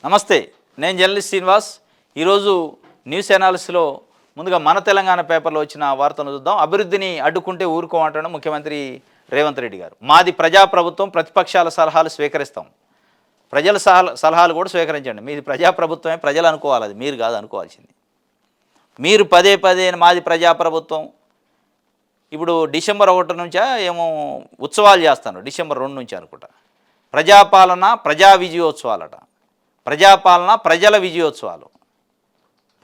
నమస్తే, నేను జర్నలిస్ట్ శ్రీనివాస్. ఈరోజు న్యూస్ అనాలిసిస్లో ముందుగా మన తెలంగాణ పేపర్లో వచ్చిన వార్తను చూద్దాం. అభివృద్ధిని అడ్డుకుంటే ఊరుకోమంటాడు ముఖ్యమంత్రి రేవంత్ రెడ్డి గారు. మాది ప్రజాప్రభుత్వం, ప్రతిపక్షాల సలహాలు స్వీకరిస్తాం. ప్రజల సలహాలు కూడా స్వీకరించండి. మీది ప్రజాప్రభుత్వమే, ప్రజలు అనుకోవాలి, అది మీరు కాదు అనుకోవాల్సింది. మీరు పదే పదే మాది ప్రజాప్రభుత్వం. ఇప్పుడు డిసెంబర్ 1 నుంచా ఏమో ఉత్సవాలు చేస్తాను, డిసెంబర్ 2 నుంచి అనుకుంటా. ప్రజాపాలన ప్రజా విజయోత్సవాలట. ప్రజాపాలన ప్రజల విజయోత్సవాలు.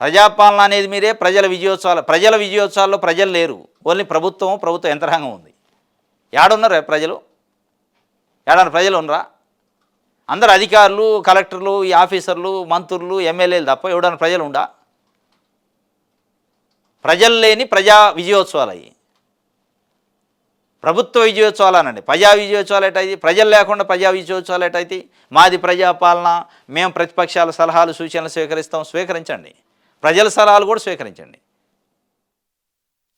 ప్రజాపాలన అనేది మీరే, ప్రజల విజయోత్సవాలు. ప్రజల విజయోత్సవాల్లో ప్రజలు లేరు, ఓన్లీ ప్రభుత్వ యంత్రాంగం ఉంది. ఏడున్నారు ప్రజలు? ఏడన్నా ప్రజలు ఉన్నరా? అందరు అధికారులు, కలెక్టర్లు, ఈ ఆఫీసర్లు, మంత్రులు, ఎమ్మెల్యేలు తప్ప ఎవడన్నా ప్రజలు ఉండా? ప్రజలు లేని ప్రజా విజయోత్సవాలు అయ్యి ప్రభుత్వ విజయోత్సవాలు అనండి. ప్రజా విజయోత్సవాలు ఎటైతే? ప్రజలు లేకుండా ప్రజా విజయోత్సవాలు ఎటైతే? మాది ప్రజాపాలన, మేము ప్రతిపక్షాల సలహాలు సూచనలు స్వీకరిస్తాం. స్వీకరించండి, ప్రజల సలహాలు కూడా స్వీకరించండి.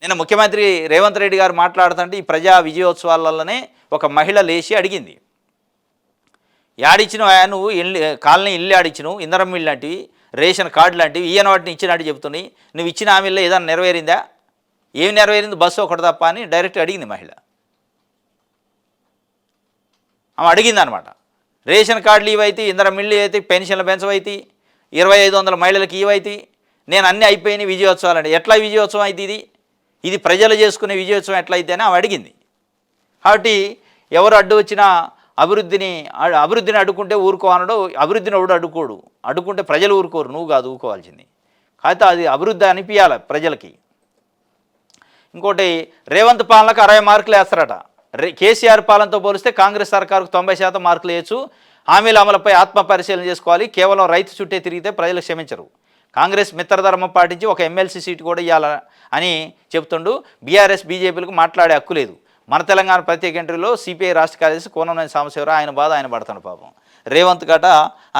నిన్న ముఖ్యమంత్రి రేవంత్ రెడ్డి గారు మాట్లాడుతుంటే ఈ ప్రజా విజయోత్సవాలలోనే ఒక మహిళ లేచి అడిగింది, యాడిచ్చినవు నువ్వు కాలనీ ఇల్లు ఆడిచ్చినవు, ఇందరం ఇల్లు లాంటివి, రేషన్ కార్డు లాంటివి, ఈయన వాటిని ఇచ్చినట్టు చెప్తున్నాయి, నువ్వు ఇచ్చిన హామీల్లో ఏదైనా నెరవేరిందా? ఏమి నెరవేరింది? బస్సు ఒకటి తప్ప అని డైరెక్ట్ అడిగింది మహిళ. ఆమె అడిగింది అనమాట. రేషన్ కార్డులు ఇవైతే, ఇందరం ఇల్లు అయితే, పెన్షన్లు పెంచవైతే, 2500 మహిళలకు ఇవైతే, నేను అన్నీ అయిపోయినాయి విజయోత్సవాలు అంటే ఎట్లా విజయోత్సవం అయితే? ఇది ప్రజలు చేసుకునే విజయోత్సవం ఎట్లయితే అని ఆమె అడిగింది. కాబట్టి ఎవరు అడ్డు వచ్చినా అభివృద్ధిని అడ్డుకుంటే ఊరుకో అనడు. అభివృద్ధిని ఎవడు అడ్డుకోడు, అడ్డుకుంటే ప్రజలు ఊరుకోరు, నువ్వు కాదు ఊరుకోవాల్సింది. కాబట్టి అది అభివృద్ధి అనిపించాలి ప్రజలకి. ఇంకోటి, రేవంత్ పాలనకు 60 మార్కులు వేస్తారట. కేసీఆర్ పాలనతో పోలిస్తే కాంగ్రెస్ సర్కారుకు 90% మార్కులు వేయచ్చు. హామీల అమలుపై ఆత్మ పరిశీలన చేసుకోవాలి. కేవలం రైతు చుట్టే తిరిగితే ప్రజలు క్షమించరు. కాంగ్రెస్ మిత్రధర్మం పాటించి ఒక ఎమ్మెల్సీ సీటు కూడా ఇవ్వాలని చెప్తుండు. బీఆర్ఎస్ బీజేపీలకు మాట్లాడే హక్కు లేదు. మన తెలంగాణ ప్రత్యేక ఎంట్రీలో సిపిఐ రాష్ట్ర కార్యదర్శి కోనంనేని సాంబశివరావు, ఆయన బాధ ఆయన పడతాడు పాపం. రేవంత్ గట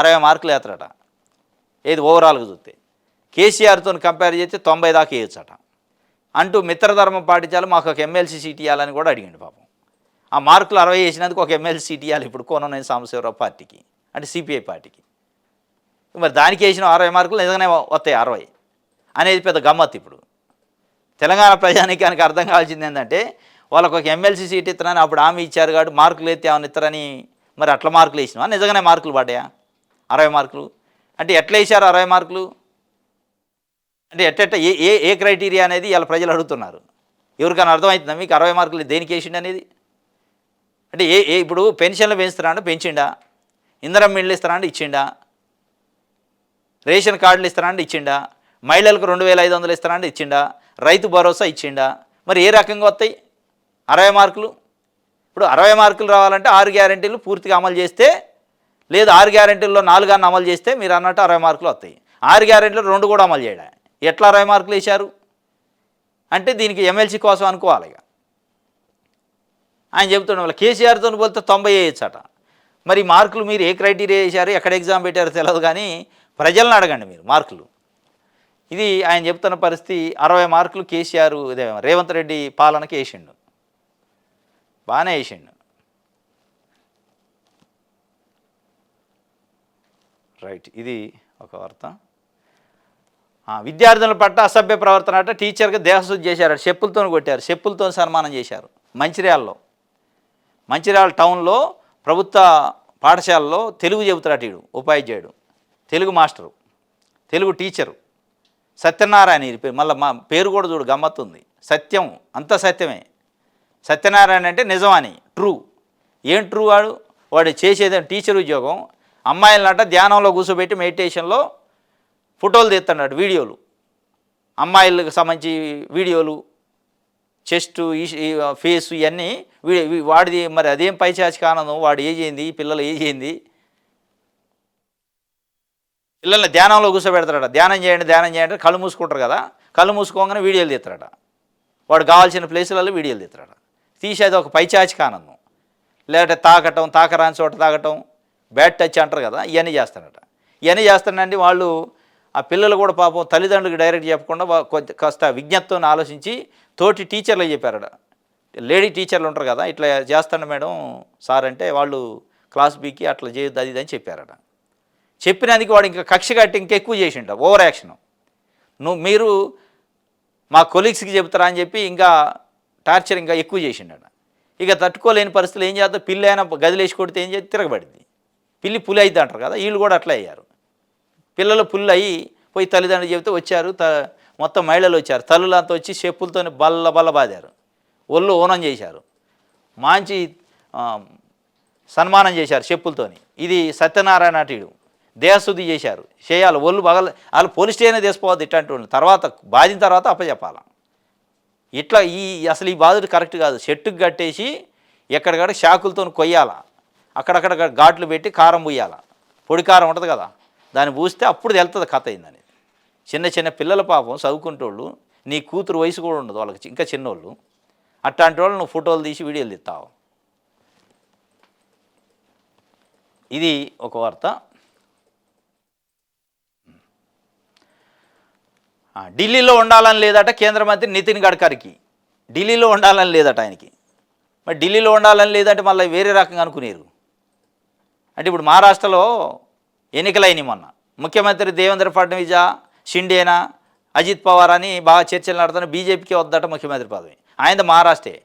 60 మార్కులు వేస్తారట. ఏది ఓవరాల్గా చూస్తే కేసీఆర్తో కంపేర్ చేస్తే 90 దాకా వేయచ్చట అంటూ మిత్రధర్మం పాటించాలి, మాకు ఒక ఎమ్మెల్సీ సీట్ ఇవ్వాలని కూడా అడిగిండు పాపం. ఆ మార్కులు 60 వేసినందుకు ఒక ఎమ్మెల్సీ సీట్ ఇవ్వాలి ఇప్పుడు కోనంనేని సాంబశివరావు పార్టీకి, అంటే సిపిఐ పార్టీకి. మరి దానికి వేసిన 60 మార్కులు నిజంగానే వస్తాయి 60 అనేది పెద్ద గమ్మత్తు. ఇప్పుడు తెలంగాణ ప్రజానీకానికి అర్థం కావాల్సింది ఏంటంటే, వాళ్ళకు ఒక ఎమ్మెల్సీ సీట్ ఇస్తారని అప్పుడు హామీ ఇచ్చారు కాబట్టి మార్కులు ఎత్తే ఏమైనా ఇస్తారని, మరి అట్లా మార్కులు వేసినా నిజంగానే మార్కులు పడ్డాయా 60 మార్కులు? అంటే ఎట్లా వేసారు 60 మార్కులు? అంటే ఏ క్రైటీరియా అనేది ఇలా ప్రజలు అడుగుతున్నారు. ఎవరికైనా అర్థమవుతుందా మీకు 60 మార్కులు దేనికి వేసిండు అనేది? అంటే ఇప్పుడు పెన్షన్లు పెంచుతారా అంటే పెంచిండా? ఇందరం ఇళ్ళు ఇస్తారా అంటే ఇచ్చిండా? రేషన్ కార్డులు ఇస్తారా అంటే ఇచ్చిండా? మహిళలకు 2500 ఇస్తారా అంటే ఇచ్చిండా? రైతు భరోసా ఇచ్చిండా? మరి ఏ రకంగా వస్తాయి 60 మార్కులు? ఇప్పుడు 60 మార్కులు రావాలంటే 6 గ్యారెంటీలు పూర్తిగా అమలు చేస్తే, లేదు 6 గ్యారెంటీల్లో 4 అన్న అమలు చేస్తే మీరు అన్నట్టు 60 మార్కులు వస్తాయి. 6 గ్యారెంటీలు 2 కూడా అమలు చేయడా? ఎట్లా 60 మార్కులు వేశారు అంటే దీనికి ఎమ్మెల్సీ కోసం అనుకోవాలి. ఇక ఆయన చెబుతున్న వాళ్ళు కేసీఆర్తో పోలితే 90 వేయచ్చట. మరి మార్కులు మీరు ఏ క్రైటీరియా వేశారు, ఎక్కడ ఎగ్జామ్ పెట్టారో తెలియదు, కానీ ప్రజలను అడగండి మీరు మార్కులు. ఇది ఆయన చెప్తున్న పరిస్థితి. 60 మార్కులు కేసీఆర్ రేవంత్ రెడ్డి పాలనకి వేసిండు, బాగానే వేసిండు. రైట్, ఇది ఒక వార్త. విద్యార్థుల పట్ల అసభ్య ప్రవర్తన అట. టీచర్కి దేహశుద్ధి చేశారు, చెప్పులతో కొట్టారు, చెప్పులతో సన్మానం చేశారు. మంచిర్యాల టౌన్లో ప్రభుత్వ పాఠశాలలో తెలుగు చెబుతాడు వీడు, ఉపాధ్యాయుడు, తెలుగు మాస్టరు, తెలుగు టీచరు సత్యనారాయణ. మళ్ళీ మా పేరు కూడా చూడు గమ్మత్తుంది, సత్యం, అంత సత్యమే. సత్యనారాయణ అంటే నిజం అని, ట్రూ. ఏం ట్రూ? వాడు చేసేది టీచర్ ఉద్యోగం. అమ్మాయిలనట ధ్యానంలో కూర్చోబెట్టి మెడిటేషన్లో ఫోటోలు తీస్తున్నాడు, వీడియోలు, అమ్మాయిలకు సంబంధించి వీడియోలు, చెస్ట్, ఫేసు, ఇవన్నీ వాడిది. మరి అదేం పైచాచిక ఆనందం? వాడు ఏజ్ అయింది, పిల్లలు ఏజ్ అయింది, పిల్లల్ని ధ్యానంలో కూర్చోబెడతాడట. ధ్యానం చేయండి కళ్ళు మూసుకుంటారు కదా, కళ్ళు మూసుకోగానే వీడియోలు తీస్తాడట. వాడు కావాల్సిన ప్లేసులలో వీడియోలు తీస్తాడట. తీసేది ఒక పైచాచిక ఆనందం. లేదంటే తాకరాని చోట తాగటం, బ్యాడ్ టచ్ అంటారు కదా, ఇవన్నీ చేస్తాడట. ఇవన్నీ చేస్తానండి. వాళ్ళు ఆ పిల్లలు కూడా పాపం తల్లిదండ్రులకు డైరెక్ట్ చెప్పకుండా కాస్త విజ్ఞతతో ఆలోచించి తోటి టీచర్లకు చెప్పారట. లేడీ టీచర్లు ఉంటారు కదా, ఇట్లా చేస్తాను మేడం సార్ అంటే వాళ్ళు క్లాస్ బీకి అట్లా చేయొద్దు అది అని చెప్పారట. చెప్పినందుకు వాడు ఇంకా కక్ష కట్టి ఇంకెక్కువ చేసిండ ఓవర్ యాక్షన్. మీరు మా కొలీగ్స్కి చెప్తారా అని చెప్పి ఇంకా టార్చర్ ఇంకా ఎక్కువ చేసిండ. ఇక తట్టుకోలేని పరిస్థితులు ఏం చేద్దాం, పిల్లి అయినా గదిలేసి కొడితే ఏం చేస్తే తిరగబడింది. పిల్లి పులి అయితే అంటారు కదా, వీళ్ళు కూడా అట్లా అయ్యారు. పిల్లలు పుల్లు అయ్యి పోయి తల్లిదండ్రులు చెబితే వచ్చారు, మొత్తం మహిళలు వచ్చారు, తల్లులంతా వచ్చి చెప్పులతో బల్ల బల్ల బాదారు, ఒళ్ళు ఓనం చేశారు, మంచి సన్మానం చేశారు చెప్పులతోని. ఇది సత్యనారాయణ నాటుడు దేహశుద్ధి చేశారు, చేయాలి ఒళ్ళు వాళ్ళు పోలీస్ స్టేషన్ తీసుకోవద్దు ఇట్లాంటి వాళ్ళు, తర్వాత బాధిన తర్వాత అప్పచెప్పాలి. ఇట్లా అసలు ఈ బాధుడు కరెక్ట్ కాదు. చెట్టుకు కట్టేసి ఎక్కడికక్కడ శాకులతో కొయ్యాల, అక్కడక్కడ ఘాట్లు పెట్టి కారం పూయాల, పొడి కారం ఉంటుంది కదా, దాన్ని పూస్తే అప్పుడు తెలుస్తుంది కథ అయిందని. చిన్న చిన్న పిల్లల పాపం చదువుకుంటోళ్ళు, నీ కూతురు వయసు కూడా ఉండదు వాళ్ళకి, ఇంకా చిన్నోళ్ళు, అట్లాంటి వాళ్ళు నువ్వు ఫోటోలు తీసి వీడియోలు తీస్తావు. ఇది ఒక వార్త. ఢిల్లీలో ఉండాలని లేదట కేంద్ర మంత్రి నితిన్ గడ్కరీకి. ఢిల్లీలో ఉండాలని లేదట ఆయనకి. మరి ఢిల్లీలో ఉండాలని లేదంటే మళ్ళీ వేరే రకంగా అనుకునేరు. అంటే ఇప్పుడు మహారాష్ట్రలో ఎన్నికలైనవి మొన్న, ముఖ్యమంత్రి దేవేంద్ర ఫడ్నవీసా, షిండేనా, అజిత్ పవార్ అని బాగా చర్చలు నడుతున్న, బీజేపీకి వద్దట ముఖ్యమంత్రి పదవి, ఆయన మహారాష్ట్రే.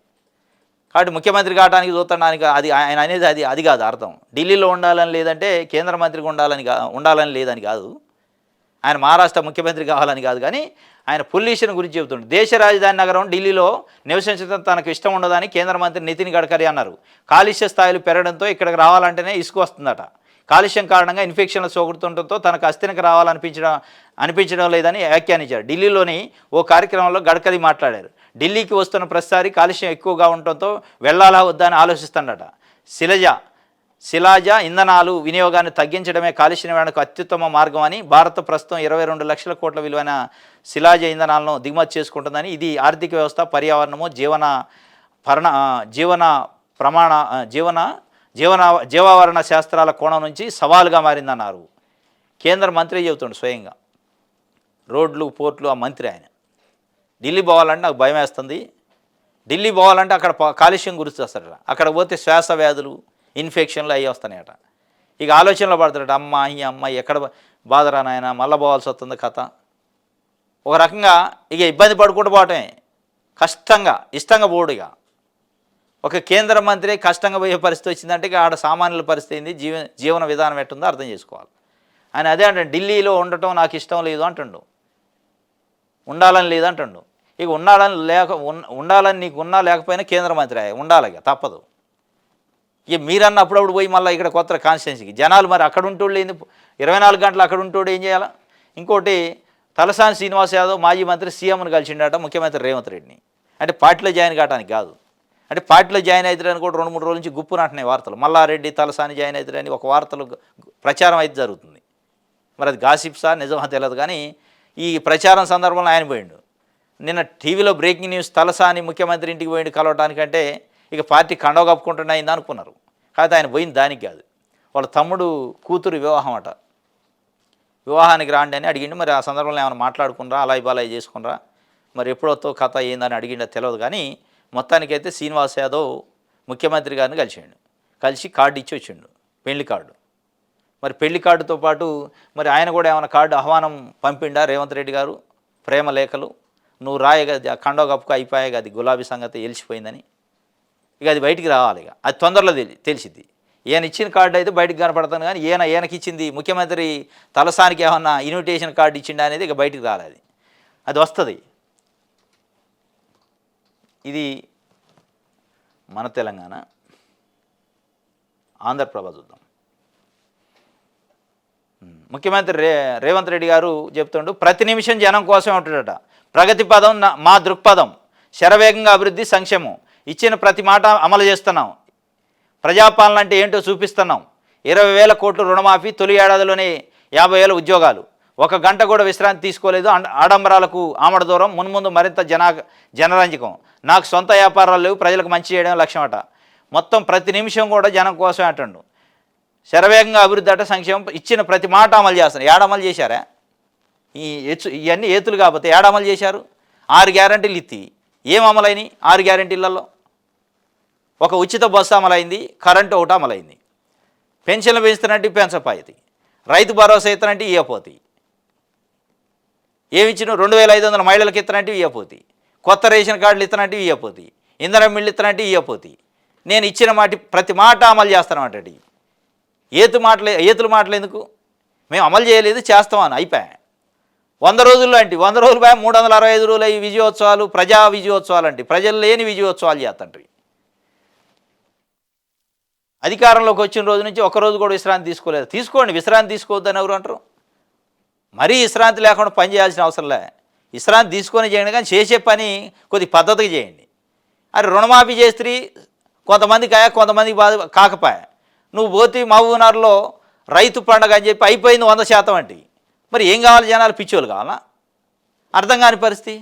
కాబట్టి ముఖ్యమంత్రి కావడానికి చూస్తాడానికి అది ఆయన అనేది అది కాదు అర్థం. ఢిల్లీలో ఉండాలని లేదంటే కేంద్ర మంత్రికి ఉండాలని లేదని కాదు, ఆయన మహారాష్ట్ర ముఖ్యమంత్రి కావాలని కాదు, కానీ ఆయన పొల్యూషన్ గురించి చెబుతుండే. దేశ రాజధాని నగరం ఢిల్లీలో నివసించడం తనకు ఇష్టం ఉండదని కేంద్ర మంత్రి నితిన్ గడ్కరీ అన్నారు. కాలుష్య స్థాయిలు పెరగడంతో ఇక్కడికి రావాలంటేనే ఇసుక వస్తుందట. కాలుష్యం కారణంగా ఇన్ఫెక్షన్లు సోకుతుండటంతో తనకు అస్థినకు అనిపించడం లేదని వ్యాఖ్యానించారు. ఢిల్లీలోని ఓ కార్యక్రమంలో గడ్కరీ మాట్లాడారు. ఢిల్లీకి వస్తున్న ప్రతిసారి కాలుష్యం ఎక్కువగా ఉండటంతో వెళ్లాలా వద్దా అని ఆలోచిస్తాడట. శిలాజ ఇంధనాలు వినియోగాన్ని తగ్గించడమే కాలుష్య నివారణకు అత్యుత్తమ మార్గం అని, భారత్ ప్రస్తుతం 22 లక్షల కోట్ల విలువైన శిలాజ ఇంధనాలను దిగుమతి చేసుకుంటుందని, ఇది ఆర్థిక వ్యవస్థ, పర్యావరణము, జీవావరణ శాస్త్రాల కోణం నుంచి సవాలుగా మారిందన్నారు. కేంద్ర మంత్రి చెబుతుండు స్వయంగా, రోడ్లు పోర్ట్లు ఆ మంత్రి ఆయన. ఢిల్లీ పోవాలంటే నాకు భయం వేస్తుంది, ఢిల్లీ పోవాలంటే అక్కడ కాలుష్యం గుర్తొస్తాడట, అక్కడ పోతే శ్వాస వ్యాధులు, ఇన్ఫెక్షన్లు అవి వస్తాయట. ఇక ఆలోచనలో పడతాడట, అమ్మ ఎక్కడ బాధరా నాయన, మళ్ళీ పోవాల్సి వస్తుంది కథ. ఒక రకంగా ఇక ఇబ్బంది పడుకుంటూ పోవటమే, ఇష్టంగా పోడు. ఇక ఒక కేంద్ర మంత్రి కష్టంగా పోయే పరిస్థితి వచ్చిందంటే ఇక ఆడ సామాన్యుల పరిస్థితి ఏంది, జీవన విధానం ఎట్టుందో అర్థం చేసుకోవాలి. ఆయన అదే అంటే ఢిల్లీలో ఉండటం నాకు ఇష్టం లేదు అంటుండు, ఉండాలని లేదు అంటుండు. ఇక ఉండాలని నీకు ఉన్నా లేకపోయినా కేంద్ర మంత్రి ఉండాలి, ఇక తప్పదు. ఇక మీరన్న అప్పుడప్పుడు పోయి మళ్ళీ ఇక్కడ కొత్త కాన్స్టిట్యున్సీకి జనాలు మరి అక్కడ ఉంటోళ్ళు ఏంది, 24 గంటలు అక్కడ ఉంటోడు ఏం చేయాలా? ఇంకోటి, తలసాని శ్రీనివాస్ యాదవ్ మాజీ మంత్రి సీఎంను కలిసిండట ముఖ్యమంత్రి రేవంత్ రెడ్డిని. అంటే పార్టీలో జాయిన్ కావడానికి కాదు, అంటే పార్టీలో జాయిన్ అవుతారని కూడా 2-3 రోజుల నుంచి గుప్పునంటున్నాయి వార్తలు. మల్లారెడ్డి తలసాని జాయిన్ అవుతారని ఒక వార్తలు ప్రచారం అయితే జరుగుతుంది. మరి అది గాసిప్సా నిజమా తెలియదు, కానీ ఈ ప్రచారం సందర్భంలో ఆయన పోయిండు. నిన్న టీవీలో బ్రేకింగ్ న్యూస్, తలసాని ముఖ్యమంత్రి ఇంటికి పోయిండు కలవటానికంటే ఇక పార్టీ కండవ కప్పుకుంటున్నా అయింది అనుకున్నారు. కాకపోతే ఆయన పోయింది దానికి కాదు, వాళ్ళ తమ్ముడు కూతురు వివాహం అట, వివాహానికి రాండి అని అడిగిండు. మరి ఆ సందర్భంలో ఏమైనా మాట్లాడుకున్నారా, అలాయి బాలాయి చేసుకున్నారా, మరి ఎప్పుడొతో కథ ఏందని అడిగిండో తెలియదు. కానీ మొత్తానికైతే శ్రీనివాస్ యాదవ్ ముఖ్యమంత్రి గారిని కలిసి కార్డు ఇచ్చి వచ్చిండు, పెళ్లి కార్డు. మరి పెళ్లి కార్డుతో పాటు మరి ఆయన కూడా ఏమైనా కార్డు ఆహ్వానం పంపిండా రేవంత్ రెడ్డి గారు, ప్రేమ లేఖలు, నువ్వు రాయగది ఆ కండవ కప్పుకు అయిపోయాయి, అది గులాబీ సంగతి వెలిసిపోయిందని. ఇక అది బయటికి రావాలి, ఇక అది తొందరలో తెలిసిద్ది. ఈయన ఇచ్చిన కార్డు అయితే బయటకు కనపడతాను, కానీ ఈయనకి ఇచ్చింది ముఖ్యమంత్రి తలసానికి ఏమన్నా ఇన్విటేషన్ కార్డు ఇచ్చిండా అనేది ఇక బయటికి రాలేదు, అది వస్తుంది. ఇది మన తెలంగాణ. ఆంధ్రప్రభ చూద్దాం. ముఖ్యమంత్రి రేవంత్ రెడ్డి గారు చెప్తుండు, ప్రతి నిమిషం జనం కోసమే ఉంటుందట. ప్రగతి పదం మా దృక్పథం, శరవేగంగా అభివృద్ధి, సంక్షేమం, ఇచ్చిన ప్రతి మాట అమలు చేస్తున్నాం, ప్రజాపాలన అంటే ఏంటో చూపిస్తున్నాం. 20,000 కోట్లు రుణమాఫీ, తొలి ఏడాదిలోనే 50,000 ఉద్యోగాలు, 1 గంట కూడా విశ్రాంతి తీసుకోలేదు, ఆడంబరాలకు ఆమడ దూరం, మున్ముందు మరింత జనరంజకం, నాకు సొంత వ్యాపారాలు లేవు, ప్రజలకు మంచి చేయడం లక్ష్యం అట. మొత్తం ప్రతి నిమిషం కూడా జనం కోసమే అంటుండు. శరవేగంగా అభివృద్ధి అట, సంక్షేమం, ఇచ్చిన ప్రతి మాట అమలు చేస్తున్నారు. ఏడమలు చేశారా? ఇవన్నీ ఏతులు కాకపోతే ఏడమలు చేశారు? 6 గ్యారంటీలు ఇత్తి ఏం అమలైనవి? 6 గ్యారంటీలలో ఒక ఉచిత బస్సు అమలైంది, కరెంటు ఒకటి అమలైంది, పెన్షన్లు పెంచుతున్నట్టు పెంచపాయింది, రైతు భరోసా ఇస్తానంటే ఇవ్వపోతాయి. ఏమి ఇచ్చిన 2500 మహిళలకు ఇస్తానంటే ఇవ్వపోతాయి. కొత్త రేషన్ కార్డులు ఇస్తానంటే ఇవ్వపోతాయి. ఇంధనం మిల్లు ఇస్తానంటే ఇవ్వపోతాయి. నేను ఇచ్చిన ప్రతి మాట అమలు చేస్తానమాట. ఏతుల మాటలు ఎందుకు? మేము అమలు చేయలేదు, చేస్తామని అయిపోయా. 100 రోజుల్లో అంటే 100 రోజులు 365 రోజులు ఈ విజయోత్సవాలు, ప్రజా విజయోత్సవాలు అంటే ప్రజలు లేని విజయోత్సవాలు చేస్తుంటారు. అధికారంలోకి వచ్చిన రోజు నుంచి ఒక్కరోజు కూడా విశ్రాంతి తీసుకోలేదు. తీసుకోండి, విశ్రాంతి తీసుకోవద్దని ఎవరు అంటారు? మరీ విశ్రాంతి లేకుండా పని చేయాల్సిన అవసరం లే. విశ్రాంతి తీసుకొని చేయండి, కానీ చేసే పని కొద్ది పద్ధతిగా చేయండి. అది రుణమాఫీ చేస్తే కొంతమందికి కొంతమందికి బాధ కాకపాయా. నువ్వు పోతే మహబూబ్నగర్లో రైతు పండగ అని చెప్పి అయిపోయింది 100% అంటే మరి ఏం కావాలి? జనాలు పిచ్చోళ్ళు కావాలా? అర్థం కాని పరిస్థితి.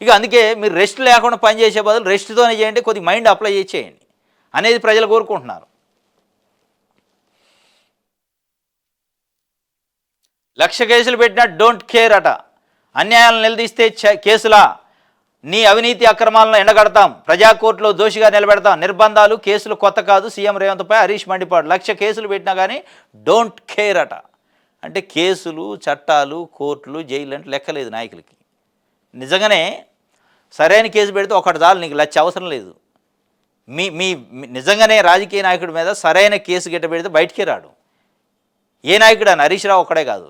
ఇక అందుకే మీరు రెస్ట్ లేకుండా పని చేసే బదులు రెస్ట్తోనే చేయండి, కొద్ది మైండ్ అప్లై చేయండి అనేది ప్రజలు కోరుకుంటున్నారు. 1,00,000 కేసులు పెట్టినా డోంట్ కేర్ అట. అన్యాయాలను నిలదీస్తే కేసులా? నీ అవినీతి అక్రమాలను ఎండగడతాం, ప్రజా కోర్టులో దోషిగా నిలబెడతాం. నిర్బంధాలు కేసులు కొత్త కాదు. సీఎం రేవంత్పై హరీష్ మండిపాడు. 1,00,000 కేసులు పెట్టినా కానీ డోంట్ కేర్ అట. అంటే కేసులు, చట్టాలు, కోర్టులు, జైలు అంటే లెక్కలేదు నాయకులకి. నిజంగానే సరైన కేసు పెడితే ఒకటి చాలు, నీకు 1,00,000 అవసరం లేదు. మీ నిజంగానే రాజకీయ నాయకుడి మీద సరైన కేసు గిట్ట పెడితే బయటికే రాడు. ఏ నాయకుడు అని? హరీష్ రావు ఒక్కడే కాదు.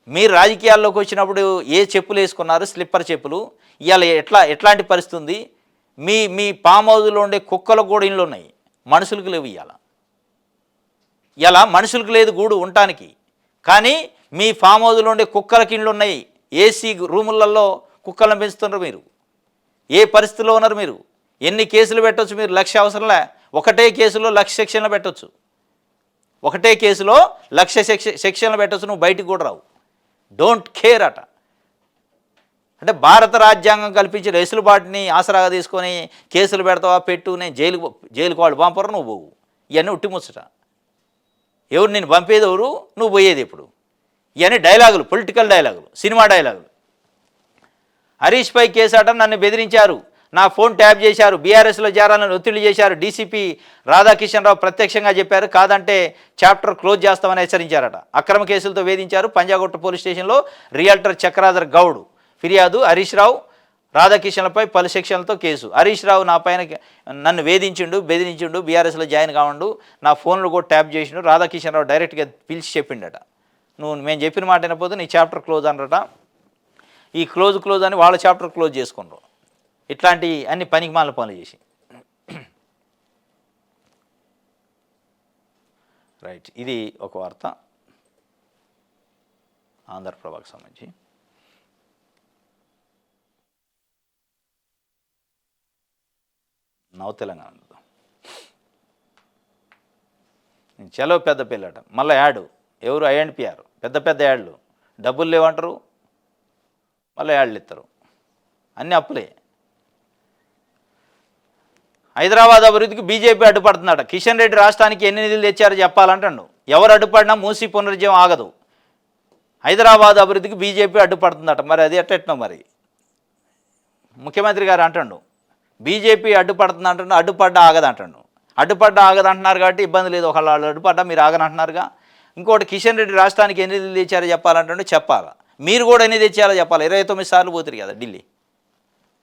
మీరు రాజకీయాల్లోకి వచ్చినప్పుడు ఏ చెప్పులు వేసుకున్నారు? స్లిప్పర్ చెప్పులు. ఇవాళ ఎట్లాంటి పరిస్థితి ఉంది? మీ ఫామ్ హౌస్లో ఉండే కుక్కలకు కూడా ఇండ్లు ఉన్నాయి, మనుషులకు లేవు. ఇలా మనుషులకు లేదు గూడు ఉండటానికి, కానీ మీ ఫామ్ హౌస్లో ఉండే కుక్కలకి ఇండ్లు ఉన్నాయి. ఏసీ రూములలో కుక్కలను పెంచుతున్నారు మీరు. ఏ పరిస్థితిలో ఉన్నారు మీరు? ఎన్ని కేసులు పెట్టవచ్చు మీరు? 1,00,000 అవసరంలే. ఒకటే కేసులో 1,00,000 సెక్షన్లు పెట్టవచ్చు. ఒకటే కేసులో 1,00,000 సెక్షన్లు పెట్టవచ్చు, నువ్వు బయటికి కూడా రావు. డోంట్ కేర్ అట. అంటే భారత రాజ్యాంగం కల్పించిన వెసులుబాటుని ఆసరాగా తీసుకొని కేసులు పెడతావా? పెట్టు, నేను జైలుకు వాళ్ళు పంపరు, నువ్వు పోవు. ఇవన్నీ ఉట్టి ముచ్చట. ఎవరు నేను పంపేది ఎవరు, నువ్వు పోయేది ఎప్పుడు? ఇవన్నీ డైలాగులు, పొలిటికల్ డైలాగులు, సినిమా డైలాగులు. హరీష్పై కేసు అట. నన్ను బెదిరించారు, నా ఫోన్ ట్యాప్ చేశారు, బీఆర్ఎస్లో చేరాలని ఒత్తిడి చేశారు. డీసీపీ రాధాకిషన్ రావు ప్రత్యక్షంగా చెప్పారు, కాదంటే చాప్టర్ క్లోజ్ చేస్తామని హెచ్చరించారట. అక్రమ కేసులతో వేధించారు. పంజాగుట్ట పోలీస్ స్టేషన్లో రియల్టర్ చక్రాధర్ గౌడ్ ఫిర్యాదు. హరీష్ రావు, రాధాకిషన్లపై పలు సెక్షన్లతో కేసు. హరీష్ రావు నా పైన నన్ను బెదిరించిండు, బీఆర్ఎస్లో జాయిన్ కావండు, నా ఫోన్లు కూడా ట్యాప్ చేసిండు. రాధాకిషన్ రావు డైరెక్ట్గా పిలిచి చెప్పిండట, మేము చెప్పిన మాట వినకపోతే నీ చాప్టర్ క్లోజ్ అనరట. ఈ క్లోజ్ అని వాళ్ళ చాప్టర్ క్లోజ్ చేసుకున్నారు. ఇట్లాంటి అన్ని పనికిమాల పనులు చేసి. రైట్, ఇది ఒక వార్త ఆంధ్రప్రభకు సంబంధించి. నవ తెలంగాణ చలో పెద్ద పిల్లట. మళ్ళీ యాడ్ ఎవరు? ఐఎన్పిఆర్ పెద్ద యాడ్లు. డబ్బులు లేవంటారు, మళ్ళీ యాడ్లు ఇస్తారు. అన్నీ అప్పులే. హైదరాబాద్ అభివృద్ధికి బీజేపీ అడ్డుపడుతుందట. కిషన్ రెడ్డి రాష్ట్రానికి ఎన్ని నిధులు తెచ్చారో చెప్పాలంటాడు. ఎవరు అడ్డుపడినా మూసి పునరుజ్జీవం ఆగదు. హైదరాబాద్ అభివృద్ధికి బీజేపీ అడ్డుపడుతుందట. మరి అది ఎట్టెట్నో మరి ముఖ్యమంత్రి గారు అంటాడు, బీజేపీ అడ్డుపడుతుంది అంటాడు, అడ్డుపడ్డా ఆగదంటాడు. అడ్డుపడ్డా ఆగదంటున్నారు కాబట్టి ఇబ్బంది లేదు. ఒకళ్ళు అడ్డుపడ్డా మీరు ఆగనంటున్నారుగా. ఇంకోటి, కిషన్ రెడ్డి రాష్ట్రానికి ఎన్ని నిధులు తెచ్చారో చెప్పాలంటాడు. చెప్పాలా? మీరు కూడా ఎన్ని తెచ్చారో చెప్పాలి. 29 సార్లు పోతారు కదా ఢిల్లీ.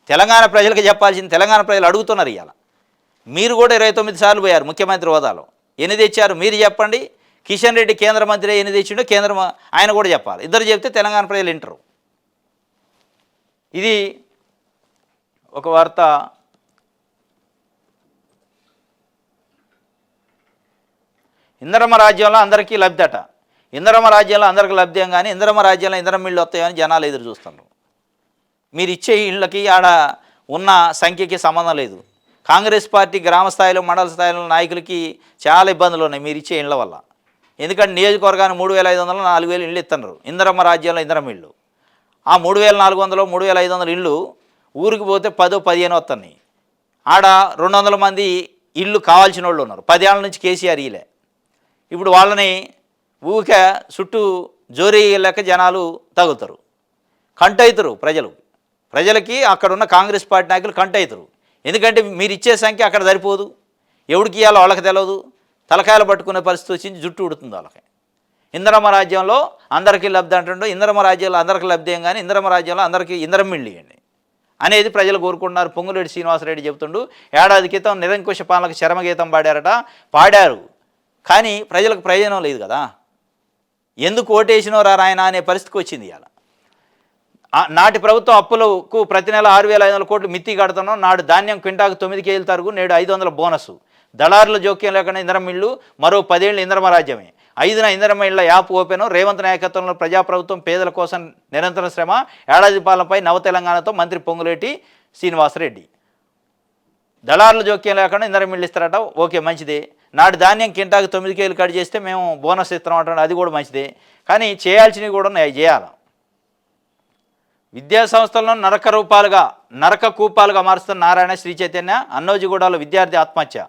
తెలంగాణ ప్రజలకు చెప్పాల్సింది, తెలంగాణ ప్రజలు అడుగుతున్నారు. ఇవాళ మీరు కూడా 29 సార్లు పోయారు ముఖ్యమంత్రి హోదాలో. ఎన్ని తెచ్చారు మీరు చెప్పండి. కిషన్ రెడ్డి కేంద్ర మంత్రి ఎన్ని తెచ్చిండో కేంద్రం ఆయన కూడా చెప్పాలి. ఇద్దరు చెప్తే తెలంగాణ ప్రజలు వింటారు. ఇది ఒక వార్త. ఇందిరమ్మ రాజ్యంలో అందరికీ లబ్ధి అట. ఇందిరమ్మ రాజ్యంలో అందరికీ లబ్ధం, కానీ ఇందిరమ్మ రాజ్యంలో ఇందిరమ్మ ఇళ్ళు వస్తాయని జనాలు ఎదురు చూస్తున్నారు. మీరు ఇచ్చే ఇళ్ళకి ఆడ ఉన్న సంఖ్యకి సంబంధం లేదు. కాంగ్రెస్ పార్టీ గ్రామ స్థాయిలో, మండల స్థాయిలో నాయకులకి చాలా ఇబ్బందులు ఉన్నాయి మీరు ఇచ్చే ఇళ్ళ వల్ల. ఎందుకంటే నియోజకవర్గాన్ని 3,500, 4,000 ఇళ్ళు ఇస్తున్నారు ఇందిరమ్మ రాజ్యంలో ఇందిరమ్మ ఇళ్ళు. ఆ 3,400, 3,500 ఇళ్ళు ఊరికి పోతే 10-15 వస్తున్నాయి. ఆడ 200 మంది ఇళ్ళు కావాల్సిన వాళ్ళు ఉన్నారు. 10 ఏళ్ళ నుంచి కేసీఆర్ ఇలే. ఇప్పుడు వాళ్ళని ఊరికే చుట్టూ జోరీ లెక్క జనాలు తగులుతారు, కంటవుతారు. ప్రజలకి అక్కడున్న కాంగ్రెస్ పార్టీ నాయకులు కంటవుతారు. ఎందుకంటే మీరు ఇచ్చే సంఖ్య అక్కడ సరిపోదు. ఎవడికి ఇవ్వాలో వాళ్ళకి తెలియదు. తలకాయలు పట్టుకునే పరిస్థితి వచ్చింది, జుట్టు ఉడుతుంది వాళ్ళకి. ఇందిరమ్మ రాజ్యంలో అందరికీ లబ్ధి అంటుండో, ఇందిరమ్మ రాజ్యంలో అందరికీ లబ్ధి ఏం కానీ ఇందిరమ్మ రాజ్యంలో అందరికీ ఇందిరమ్మ ఇల్లు ఇవ్వండి అనేది ప్రజలు కోరుకుంటున్నారు. పొంగులేటి శ్రీనివాసరెడ్డి చెబుతుండు, ఏడాది క్రితం నిరంకుశ పాలనకు చరమగీతం పాడారు, కానీ ప్రజలకు ప్రయోజనం లేదు కదా, ఎందుకు ఓటేసినో రాయన అనే పరిస్థితికి వచ్చింది. ఇవాళ నాటి ప్రభుత్వం అప్పులకు ప్రతి నెల 6,500 కోట్లు మిత్తి కడుతున్నాం, నాడు ధాన్యం క్వింటాకు 9 కేజీలు తరుగు, నేడు 500 బోనస్, దళారుల జోక్యం లేకుండా ఇందిరమ్మ ఇళ్ళు, మరో 10 ఏళ్ళు ఇందిరమ్మ రాజ్యమే, 5న ఇందిరమ్మ ఇళ్ల యాప్ ఓపెన్, రేవంత్ నాయకత్వంలో ప్రజాప్రభుత్వం పేదల కోసం నిరంతర శ్రమ, ఏడాది పాలనపై నవ తెలంగాణతో మంత్రి పొంగులేటి శ్రీనివాసరెడ్డి. దళారుల జోక్యం లేకుండా ఇందిరమ్మ ఇళ్ళు ఇస్తారట, ఓకే మంచిదే, నాడు ధాన్యం క్వింటాకు 9 కేజీలు కట్ చేస్తే మేము బోనస్ ఇస్తున్నాం అంటాడు, అది కూడా మంచిదే, కానీ చేయాల్సినవి కూడా చేయాలి. విద్యా సంస్థలను నరక కూపాలుగా మారుస్తున్న నారాయణ, శ్రీ చైతన్య, అన్నోజిగూడలో విద్యార్థి ఆత్మహత్య,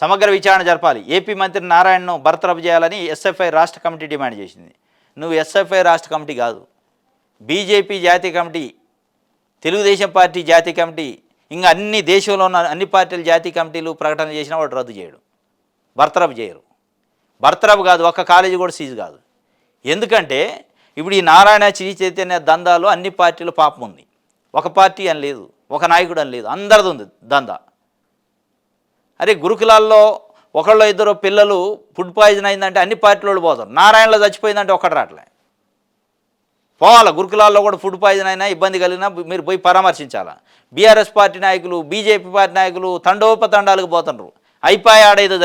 సమగ్ర విచారణ జరపాలి, ఏపీ మంత్రి నారాయణను బర్తరఫ్ చేయాలని ఎస్ఎఫ్ఐ రాష్ట్ర కమిటీ డిమాండ్ చేసింది. నువ్వు ఎస్ఎఫ్ఐ రాష్ట్ర కమిటీ కాదు, బీజేపీ జాతీయ కమిటీ, తెలుగుదేశం పార్టీ జాతీయ కమిటీ, ఇంకా అన్ని దేశంలో ఉన్న అన్ని పార్టీల జాతీయ కమిటీలు ప్రకటన చేసినా వాడు రద్దు చేయడు, బర్తరఫ్ చేయరు. బర్తరఫ్ కాదు, ఒక్క కాలేజీ కూడా సీజు కాదు. ఎందుకంటే ఇప్పుడు ఈ నారాయణ, శ్రీ చైతన్య దందాలు అన్ని పార్టీలు పాపం ఉంది, ఒక పార్టీ అని లేదు, ఒక నాయకుడు అని లేదు, అందరిది ఉంది దందా. అరే గురుకులాల్లో ఒకళ్ళో ఇద్దరు పిల్లలు ఫుడ్ పాయిజన్ అయిందంటే అన్ని పార్టీలు పోతారు, నారాయణలో చచ్చిపోయిందంటే ఒక్కటి రావట్లే. పోవాలా గురుకులాల్లో కూడా ఫుడ్ పాయిజన్ అయినా ఇబ్బంది కలిగినా మీరు పోయి పరామర్శించాలా. బీఆర్ఎస్ పార్టీ నాయకులు, బీజేపీ పార్టీ నాయకులు తండోపతండాలకు పోతున్నారు, అయిపోయి ఆడేదో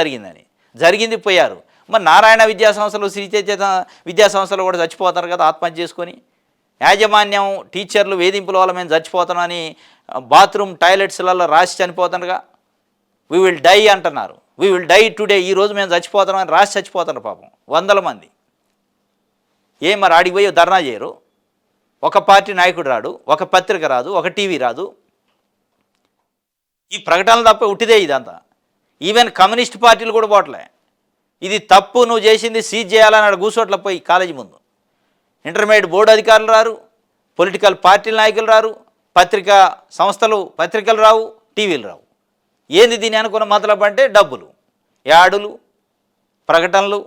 జరిగింది పోయారు. మరి నారాయణ విద్యా సంస్థలు, శ్రీ చైతన్య విద్యా సంస్థలు కూడా చచ్చిపోతారు కదా ఆత్మహత్య చేసుకొని. యాజమాన్యం టీచర్లు వేధింపుల వల్ల మేము చచ్చిపోతామని బాత్రూమ్ టాయిలెట్స్లలో రాసి చనిపోతారుగా. వీ విల్ డై అంటున్నారు, వీ విల్ డై టుడే, ఈరోజు మేము చచ్చిపోతామని రాసి చచ్చిపోతున్నారు పాపం వందల మంది. మరి ఆడికి పోయి ధర్నా చేయరు, ఒక పార్టీ నాయకుడు రాడు, ఒక పత్రిక రాదు, ఒక టీవీ రాదు, ఈ ప్రకటనలు తప్ప ఉట్టిదే ఇదంతా. ఈవెన్ కమ్యూనిస్ట్ పార్టీలు కూడా పోవట్లే, ఇది తప్పు నువ్వు చేసింది సీజ్ చేయాలని కూసోట్ల పోయి కాలేజీ ముందు. ఇంటర్మీడియట్ బోర్డు అధికారులు రారు, పొలిటికల్ పార్టీల నాయకులు రారు, పత్రికలు రావు, టీవీలు రావు. ఏంది దీని అనుకున్న మతలబ్ అంటే డబ్బులు, యాడులు, ప్రకటనలు,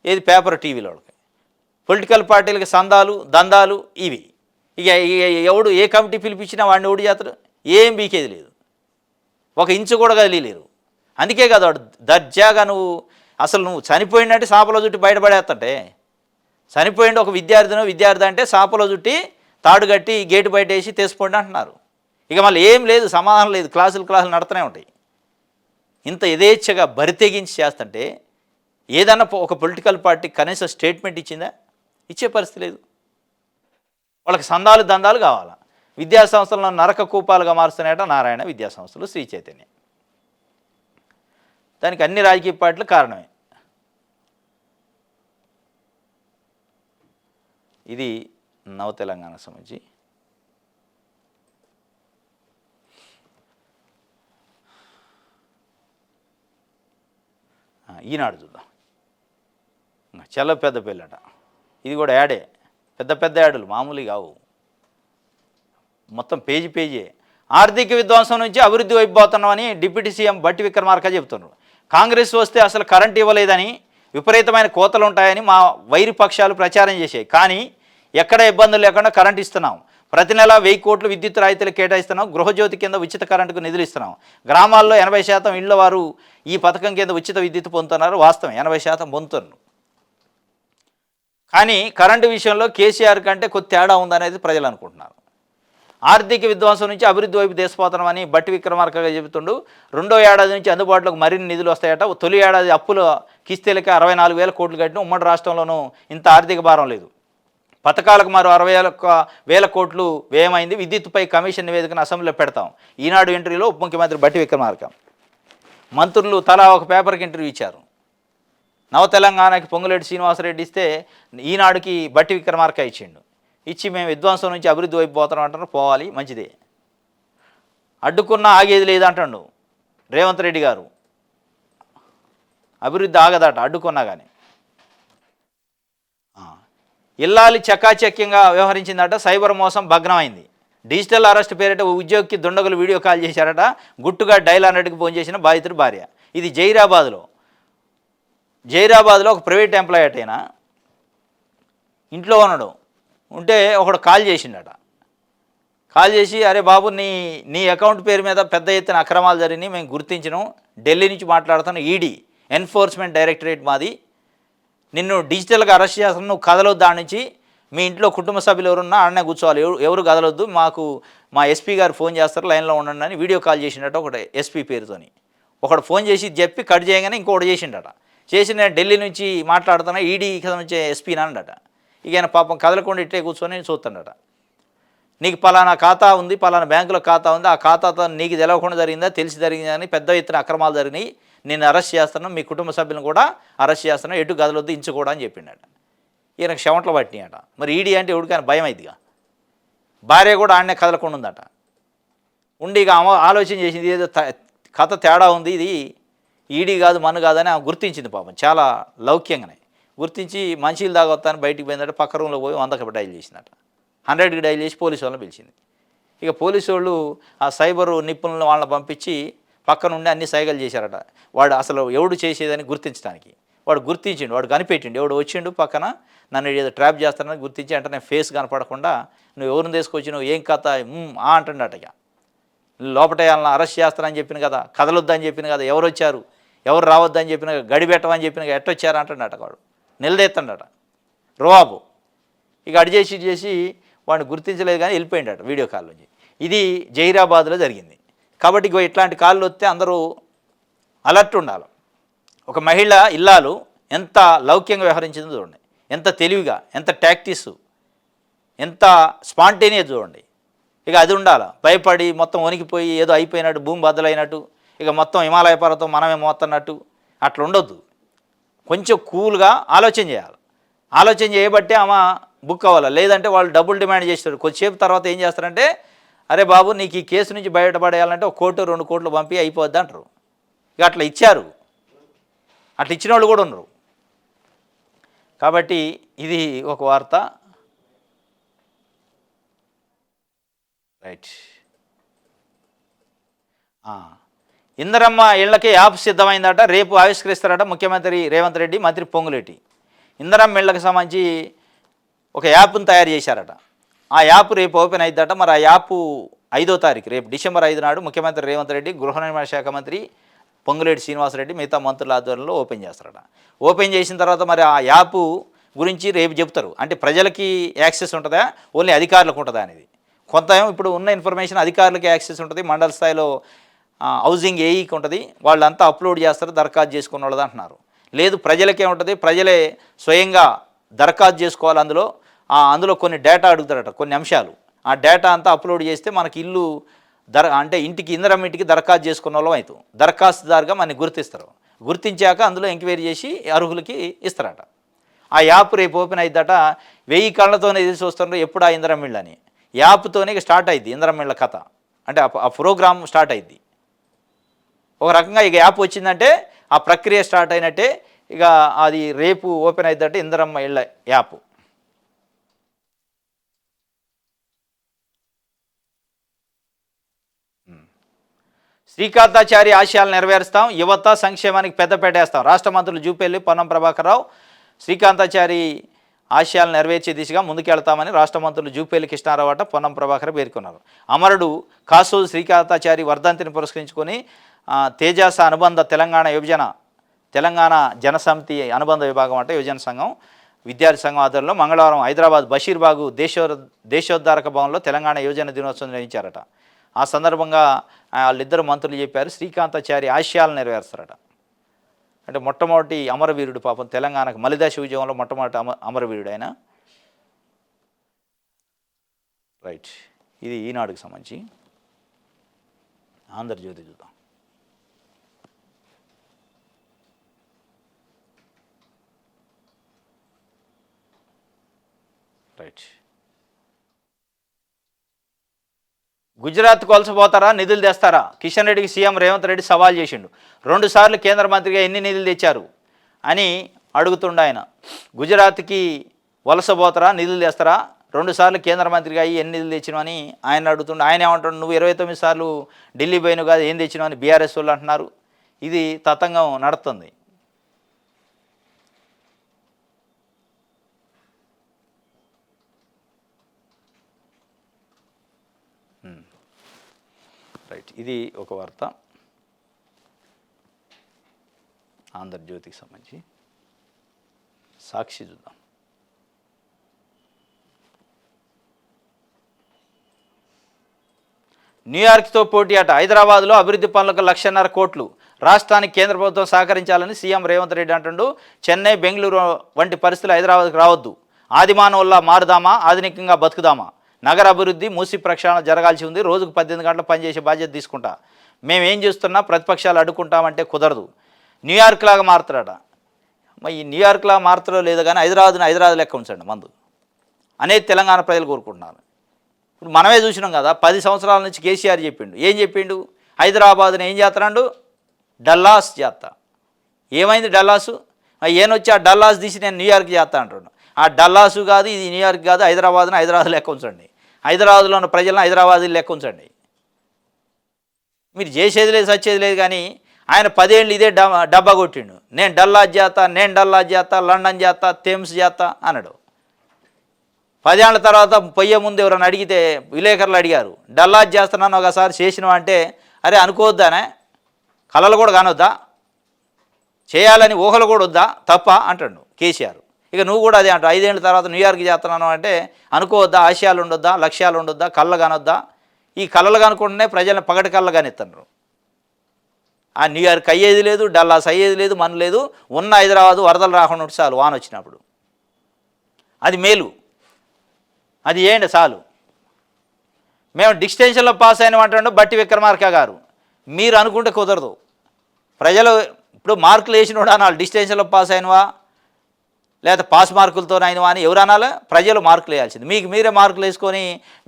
ఏది పేపర్ టీవీలో పొలిటికల్ పార్టీలకి సందాలు దందాలు ఇవి. ఇక ఎవడు ఏ కమిటీ పిలిపించినా వాడిని ఓడి చేస్తాడు, ఏం బీకేది లేదు, ఒక ఇంచు కూడా కదిలేరు. అందుకే కదా వాడు దర్జాగా నువ్వు చనిపోయిందంటే సాపలో చుట్టి బయటపడేస్తుంటే, చనిపోయింది ఒక విద్యార్థి అంటే సాపలో చుట్టి తాడు కట్టి గేటు బయట వేసి తీసుకోండి అంటున్నారు. ఇక మళ్ళీ ఏం లేదు, సమాధానం లేదు, క్లాసులు నడుతూనే ఉంటాయి. ఇంత యథేచ్ఛగా బరితెగించి చేస్తుంటే ఏదన్నా ఒక పొలిటికల్ పార్టీ కనీసం స్టేట్మెంట్ ఇచ్చిందా? ఇచ్చే పరిస్థితి లేదు. వాళ్ళకి సందాలు దందాలు కావాలా. విద్యాసంస్థలను నరక కూపాలుగా మారుస్తున్నాయట నారాయణ విద్యా సంస్థలు, శ్రీ చైతన్య. దానికి అన్ని రాజకీయ పార్టీలు కారణమే. ఇది నవ తెలంగాణ సంబంధించి. ఈనాడు చూద్దాం. చెల్ల పెద్ద పెళ్ళట, ఇది కూడా యాడే, పెద్ద యాడులు మామూలు కావు, మొత్తం పేజీ. ఆర్థిక విధ్వంసం నుంచి అభివృద్ధి వైపు పోతున్నామని డిప్యూటీ సీఎం బట్టి విక్రమార్క చెబుతున్నారు. కాంగ్రెస్ వస్తే అసలు కరెంట్ ఇవ్వలేదని, విపరీతమైన కోతలు ఉంటాయని మా వైరి పక్షాలు ప్రచారం చేశాయి. కానీ ఎక్కడ ఇబ్బందులు లేకుండా కరెంట్ ఇస్తున్నాం, ప్రతి నెల 1000 కోట్లు విద్యుత్ రాయితీలు కేటాయిస్తున్నాం, గృహజ్యోతి కింద ఉచిత కరెంటుకు నిధులు ఇస్తున్నాం. గ్రామాల్లో 80% ఇళ్ల వారు ఈ పథకం కింద ఉచిత విద్యుత్ పొందుతున్నారు. వాస్తవం 80% పొందుతున్నారు. కానీ కరెంటు విషయంలో కేసీఆర్ కంటే కొద్ది తేడా ఉందనేది ప్రజలు అనుకుంటున్నారు. ఆర్థిక విధ్వంసం నుంచి అభివృద్ధి వైపు దేశపోతున్నామని బట్టి విక్రమార్కగా చెబుతుండు. రెండో ఏడాది నుంచి అందుబాటులోకి మరిన్ని నిధులు వస్తాయట. తొలి ఏడాది అప్పుల కిస్తీలకి 64,000 కోట్లు కట్టిన ఉమ్మడి రాష్ట్రంలోనూ ఇంత ఆర్థిక భారం లేదు. పథకాలకు మరో 61,000 కోట్లు వ్యయమైంది. విద్యుత్పై కమిషన్ నివేదికను అసెంబ్లీలో పెడతాం. ఈనాడు ఇంటర్వ్యూలో ఉప ముఖ్యమంత్రి బట్టి విక్రమార్క, మంత్రులు తలా ఒక పేపర్కి ఇంటర్వ్యూ ఇచ్చారు. నవ తెలంగాణకి పొంగులేటి శ్రీనివాసరెడ్డి ఇస్తే ఈనాడుకి బట్టి విక్రమార్క ఇచ్చిండు. ఇచ్చి మేము విధ్వంసం నుంచి అభివృద్ధి వైపు పోతాం అంటారు. పోవాలి, మంచిదే. అడ్డుకున్నా ఆగేది లేదంటాడు రేవంత్ రెడ్డి గారు. అభివృద్ధి ఆగదట అడ్డుకున్నా కానీ. ఇల్లాలి చకాచక్యంగా వ్యవహరించిందట. సైబర్ మోసం భగ్నమైంది. డిజిటల్ అరెస్ట్ పేరిట ఉద్యోగికి దుండగులు వీడియో కాల్ చేశారట. గుట్టుగా డైల్ 100కి ఫోన్ చేసిన బాధితుడి భార్య. ఇది జైరాబాద్లో జైరాబాద్లో ఒక ప్రైవేట్ ఎంప్లాయీ అయినా ఇంట్లో ఉన్నాడు, ఉంటే ఒకడు కాల్ చేసిండట. కాల్ చేసి, అరే బాబు, నీ నీ అకౌంట్ పేరు మీద పెద్ద ఎత్తున అక్రమాలు జరిగినాయి, మేము గుర్తించినాం, ఢిల్లీ నుంచి మాట్లాడుతాను, ఈడీ ఎన్ఫోర్స్మెంట్ డైరెక్టరేట్ మాది, నిన్ను డిజిటల్గా అరెస్ట్ చేస్తాను, నువ్వు కదలొద్దు, దాని నుంచి మీ ఇంట్లో కుటుంబ సభ్యులు ఎవరున్నా ఆడనే కూర్చోవాలి, ఎవరు కదలొద్దు, మాకు మా ఎస్పీ గారు ఫోన్ చేస్తారు, లైన్లో ఉండండి అని వీడియో కాల్ చేసిండట ఒకటి ఎస్పీ పేరుతోని. ఒకడు ఫోన్ చేసి చెప్పి కట్ చేయగానే ఇంకొకటి చేసిండట. చేసి నేను ఢిల్లీ నుంచి మాట్లాడుతున్నా, ఈడీ నుంచి ఎస్పీ నాన్నడట. ఇక ఆయన పాపం కదలకుండా ఇట్టే కూర్చొని చూస్తాడట. నీకు పలానా ఖాతా ఉంది, పలానా బ్యాంకులో ఖాతా ఉంది, ఆ ఖాతాతో నీకు తెలవకుండా జరిగిందా, తెలిసి జరిగిందని పెద్ద ఎత్తున అక్రమాలు జరిగినాయి, నేను అరెస్ట్ చేస్తాను, మీ కుటుంబ సభ్యులను కూడా అరెస్ట్ చేస్తాను, ఎటు గదలొద్దు, ఇంచుకోవడం అని చెప్పిండట. ఈయనకు చెమటలు పట్టినాయట. మరి ఈడీ అంటే ఎవరికైనా భయం అయిద్దిగా. భార్య కూడా ఆడనే కదలకుండా ఉందట. ఉండి ఇక ఆలోచన చేసింది, ఏదో కథ తేడా ఉంది, ఇది ఈడీ కాదు మన్ను కాదని ఆమె గుర్తించింది. పాపం చాలా లౌక్యంగానే గుర్తించి మంచిలు తాగొత్తాను బయటికి పోయిందట. పక్క రూమ్లో పోయి 100కి డైల్ చేసిందట. 100కి డైల్ చేసి పోలీసు వాళ్ళని పిలిచింది. ఇక పోలీసు వాళ్ళు ఆ సైబర్ నిపుణులను వాళ్ళని పంపించి పక్క నుండి అన్ని సైగలు చేశారట. వాడు అసలు ఎవడు చేసేదని గుర్తించడానికి. వాడు గుర్తించిండు, వాడు కనిపెట్టిండు, ఎవడు వచ్చిండు పక్కన నన్ను ఏదో ట్రాప్ చేస్తానని గుర్తించి అంటే నేను ఫేస్ కనపడకుండా నువ్వు ఎవరిని తీసుకొచ్చి నువ్వు ఏం కథ అంటున్నట. ఇక లోపటేయాలని అరెస్ట్ చేస్తానని చెప్పిన కదా, కదలొద్దని చెప్పిన కదా, ఎవరు వచ్చారు, ఎవరు రావద్దని చెప్పిన, గడిపెట్టమని చెప్పిన ఎట్టొచ్చారు అంటున్నట. వాడు నిలదెత్తండట రోవాబు. ఇక అడి చేసి వాడిని గుర్తించలేదు కానీ వెళ్ళిపోయిండట వీడియో కాల్ నుంచి. ఇది జైరాబాద్లో జరిగింది. కాబట్టి ఇగో ఇట్లాంటి కాళ్ళు వస్తే అందరూ అలర్ట్ ఉండాలి. ఒక మహిళ ఇల్లాలు ఎంత లౌక్యంగా వ్యవహరించిందో చూడండి, ఎంత తెలివిగా, ఎంత టాక్టిస్, ఎంత స్పాంటేనియస్ చూడండి. ఇక అది ఉండాలి. భయపడి మొత్తం వణికిపోయి ఏదో అయిపోయినట్టు, భూమి బద్దలైనట్టు, ఇక మొత్తం హిమాలయ పర్వతం మనమే మోస్తున్నట్టు అట్లా ఉండొద్దు. కొంచెం కూల్గా ఆలోచన చేయాలి. ఆలోచన చేయబట్టే ఆమె బుక్ అవ్వాలి. లేదంటే వాళ్ళు డబ్బులు డిమాండ్ చేస్తారు. కొద్దిసేపు తర్వాత ఏం చేస్తారంటే, అరే బాబు నీకు ఈ కేసు నుంచి బయటపడేయాలంటే 1 కోటి 2 కోట్లు పంపి అయిపోద్ది అంటారు. ఇక అట్లా ఇచ్చారు, అట్లా ఇచ్చిన వాళ్ళు కూడా ఉన్నారు. కాబట్టి ఇది ఒక వార్త. రైట్. ఇందిరమ్మ ఇళ్లకి యాప్ సిద్ధమైందట, రేపు ఆవిష్కరిస్తారట ముఖ్యమంత్రి రేవంత్ రెడ్డి, మంత్రి పొంగులేటి. ఇందిరమ్మ ఇళ్లకు సంబంధించి ఒక యాప్ను తయారు చేశారట. ఆ యాప్ రేపు ఓపెన్ అయిద్దట. మరి ఆ యాప్ 5వ తారీఖు రేపు డిసెంబర్ 5 నాడు ముఖ్యమంత్రి రేవంత్ రెడ్డి, గృహ నిర్మాణ శాఖ మంత్రి పొంగులేటి శ్రీనివాసరెడ్డి మిగతా మంత్రుల ఆధ్వర్యంలో ఓపెన్ చేస్తారట. ఓపెన్ చేసిన తర్వాత మరి ఆ యాప్ గురించి రేపు చెప్తారు. అంటే ప్రజలకి యాక్సెస్ ఉంటుందా, ఓన్లీ అధికారులకు ఉంటుందా అనేది. కొంత ఇప్పుడు ఉన్న ఇన్ఫర్మేషన్ అధికారులకి యాక్సెస్ ఉంటుంది, మండల స్థాయిలో హౌసింగ్ ఏఈకి ఉంటుంది, వాళ్ళంతా అప్లోడ్ చేస్తారు, దరఖాస్తు చేసుకున్న వాళ్ళది అంటున్నారు. లేదు ప్రజలకే ఉంటుంది, ప్రజలే స్వయంగా దరఖాస్తు చేసుకోవాలి. అందులో కొన్ని డేటా అడుగుతారట, కొన్ని అంశాలు. ఆ డేటా అంతా అప్లోడ్ చేస్తే మనకి ఇల్లు అంటే ఇంటికి ఇందిరమ్మ ఇంటికి దరఖాస్తు చేసుకున్న వాళ్ళం అవుతాం. దరఖాస్తుదారుగా మనని గుర్తిస్తారు. గుర్తించాక అందులో ఎంక్వైరీ చేసి అర్హులకి ఇస్తారట. ఆ యాప్ రేపు ఓపెన్ అయిద్దట. 1000 కళ్ళతోనే ఎదురు చూస్తున్నారు ఎప్పుడు ఆ ఇందిరమ్మ ఇళ్ళు అని. యాప్తోనే స్టార్ట్ అయింది ఇందిరమ్మ ఇళ్ళ కథ. అంటే ఆ ప్రోగ్రామ్ స్టార్ట్ అయింది. ఒక రకంగా ఇక యాప్ వచ్చిందంటే ఆ ప్రక్రియ స్టార్ట్ అయినట్టే. ఇక అది రేపు ఓపెన్ అయిద్దట ఇందిరమ్మ ఇళ్ళ యాప్. శ్రీకాంతాచారి ఆశయాలు నెరవేరుస్తాం, యువత సంక్షేమానికి పెద్దపీట వేస్తాం. రాష్ట్ర మంత్రులు జూపల్లి, పొన్నం ప్రభాకర్రావు శ్రీకాంతాచారి ఆశయాలు నెరవేర్చే దిశగా ముందుకెళ్తామని రాష్ట్ర మంత్రులు జూపల్లి కృష్ణారావు అట, పొన్నం ప్రభాకర్ పేర్కొన్నారు. అమరుడు కాసోజు శ్రీకాంతాచారి వర్ధంతిని పురస్కరించుకొని తేజాస అనుబంధ తెలంగాణ జనసమితి అనుబంధ విభాగం అంటే యువజన సంఘం విద్యార్థి సంఘం ఆధ్వర్యంలో మంగళవారం హైదరాబాద్ బషీర్బాగు దేశోద్ధారక భవన్లో తెలంగాణ యువజన దినోత్సవం నిర్వహించారట. ఆ సందర్భంగా వాళ్ళిద్దరు మంత్రులు చెప్పారు, శ్రీకాంతాచారి ఆశయాలు నెరవేరుస్తారట. అంటే మొట్టమొదటి అమరవీరుడు, పాపం తెలంగాణకు మలిదశ ఉద్యమంలో మొట్టమొదటి అమరవీరుడు ఆయన. రైట్. ఇది ఈనాడుకు సంబంధించి. ఆంధ్రజ్యోతి చూద్దాం. రైట్. గుజరాత్కు వలసపోతారా, నిధులు తెస్తారా? కిషన్ రెడ్డికి సీఎం రేవంత్ రెడ్డి సవాల్ చేసిండు. 2 సార్లు కేంద్ర మంత్రిగా ఎన్ని నిధులు తెచ్చారు అని అడుగుతుండ ఆయన. గుజరాత్కి వలసపోతారా, నిధులు తెస్తారా, 2 సార్లు కేంద్ర మంత్రిగా అయ్యి ఎన్ని నిధులు తెచ్చినావు అని ఆయన అడుగుతుండే. ఆయన ఏమంటాడు, నువ్వు 29 సార్లు ఢిల్లీ పోయినావు కాదు, ఏం తెచ్చినావు అని బీఆర్ఎస్ వాళ్ళు అంటున్నారు. ఇది తతంగం నడుస్తుంది. 2 సార్లు కేంద్ర మంత్రిగా అయ్యి ఎన్ని నిధులు తెచ్చినావు అని ఆయన అడుగుతుండే. ఆయన ఏమంటాడు, నువ్వు 29 సార్లు ఢిల్లీ పోయినావు కాదు, ఏం తెచ్చినావు అని బీఆర్ఎస్ వాళ్ళు అంటున్నారు. ఇది తతంగం నడుస్తుంది. రైట్, ఇది ఒక వార్త ఆంధ్రజ్యోతికి సంబంధించి. సాక్షి చూద్దాం. న్యూయార్క్తో పోటీ అట. హైదరాబాద్లో అభివృద్ధి పనులకు 1,50,000 కోట్లు. రాష్ట్రానికి కేంద్ర ప్రభుత్వం సహకరించాలని సీఎం రేవంత్ రెడ్డి అంటుండు. చెన్నై, బెంగళూరు వంటి పరిస్థితులు హైదరాబాద్కి రావద్దు. ఆదిమానవుల్లా మారుదామా, ఆధునికంగా బతుకుదామా. నగర అభివృద్ధి, మూసి ప్రక్షాళన జరగాల్సి ఉంది. రోజుకు 18 గంటలు పనిచేసే బాధ్యత తీసుకుంటా. మేమేం చేస్తున్నా ప్రతిపక్షాలు అడ్డుకుంటామంటే కుదరదు. న్యూయార్క్ లాగా మారుతారట. ఈ న్యూయార్క్ లాగా మారుతారో లేదో కానీ హైదరాబాద్ లెక్క ఉంచండి మందు అనేది తెలంగాణ ప్రజలు కోరుకుంటున్నారు. ఇప్పుడు మనమే చూసినాం కదా, 10 సంవత్సరాల నుంచి కేసీఆర్ చెప్పిండు. ఏం చెప్పిండు? హైదరాబాద్ని ఏం చేస్తాడు? డల్లాస్ చేస్తా. ఏమైంది డల్లాసు? ఏనొచ్చి ఆ డల్లాస్ తీసి నేను న్యూయార్క్ చేస్తా అంటాడు. ఆ డల్లాసు కాదు, ఇది న్యూయార్క్ కాదు, హైదరాబాద్ లెక్క ఉంచండి. హైదరాబాద్లో ఉన్న ప్రజలను హైదరాబాద్ లెక్క ఉంచండి. మీరు చేసేది లేదు, సచ్చేది లేదు. కానీ ఆయన 10 ఏళ్ళు ఇదే డబ్బా కొట్టిండు. నేను డల్లాస్ చేస్తా, లండన్ చేస్తా, థేమ్స్ చేస్తా అన్నాడు. 10 ఏళ్ల తర్వాత పోయే ముందు ఎవరైనా అడిగితే విలేకరులు అడిగారు, డల్లాస్ చేస్తున్నాను ఒకసారి చేసినావు అంటే, అరే అనుకోవద్దానే, కళలు కూడా కానొద్దా, చేయాలని ఊహలు కూడా వద్దా, తప్ప అంటాడు కేసీఆర్. ఇక నువ్వు కూడా అదే అంటావు. 5 ఏళ్ల తర్వాత న్యూయార్క్ చేస్తున్నాను అంటే అనుకోవద్దా, ఆశయాలు ఉండొద్దా, లక్ష్యాలు ఉండొద్దా, కళ్ళు కానొద్దా. ఈ కళలు కనుకుంటేనే ప్రజలను పగటి కళ్ళు కానిస్తున్నారు. ఆ న్యూయార్క్ అయ్యేది లేదు, డల్లాస్ అయ్యేది లేదు, మన లేదు. ఉన్న హైదరాబాదు వరదలు రాకుండా చాలు, వాన వచ్చినప్పుడు అది మేలు, అది ఏంటి చాలు. మేము డిస్టెన్షన్లో పాస్ అయినమంటాడు బట్టి విక్రమార్క గారు. మీరు అనుకుంటే కుదరదు. ప్రజలు ఇప్పుడు మార్కులు వేసినోడు అనాలి, డిస్టెన్షన్లో పాస్ అయినవా లేదా పాస్ మార్కులతో అయినవా అని ఎవరు అనాలి? ప్రజలు మార్కులు వేయాల్సింది. మీకు మీరే మార్కులు వేసుకొని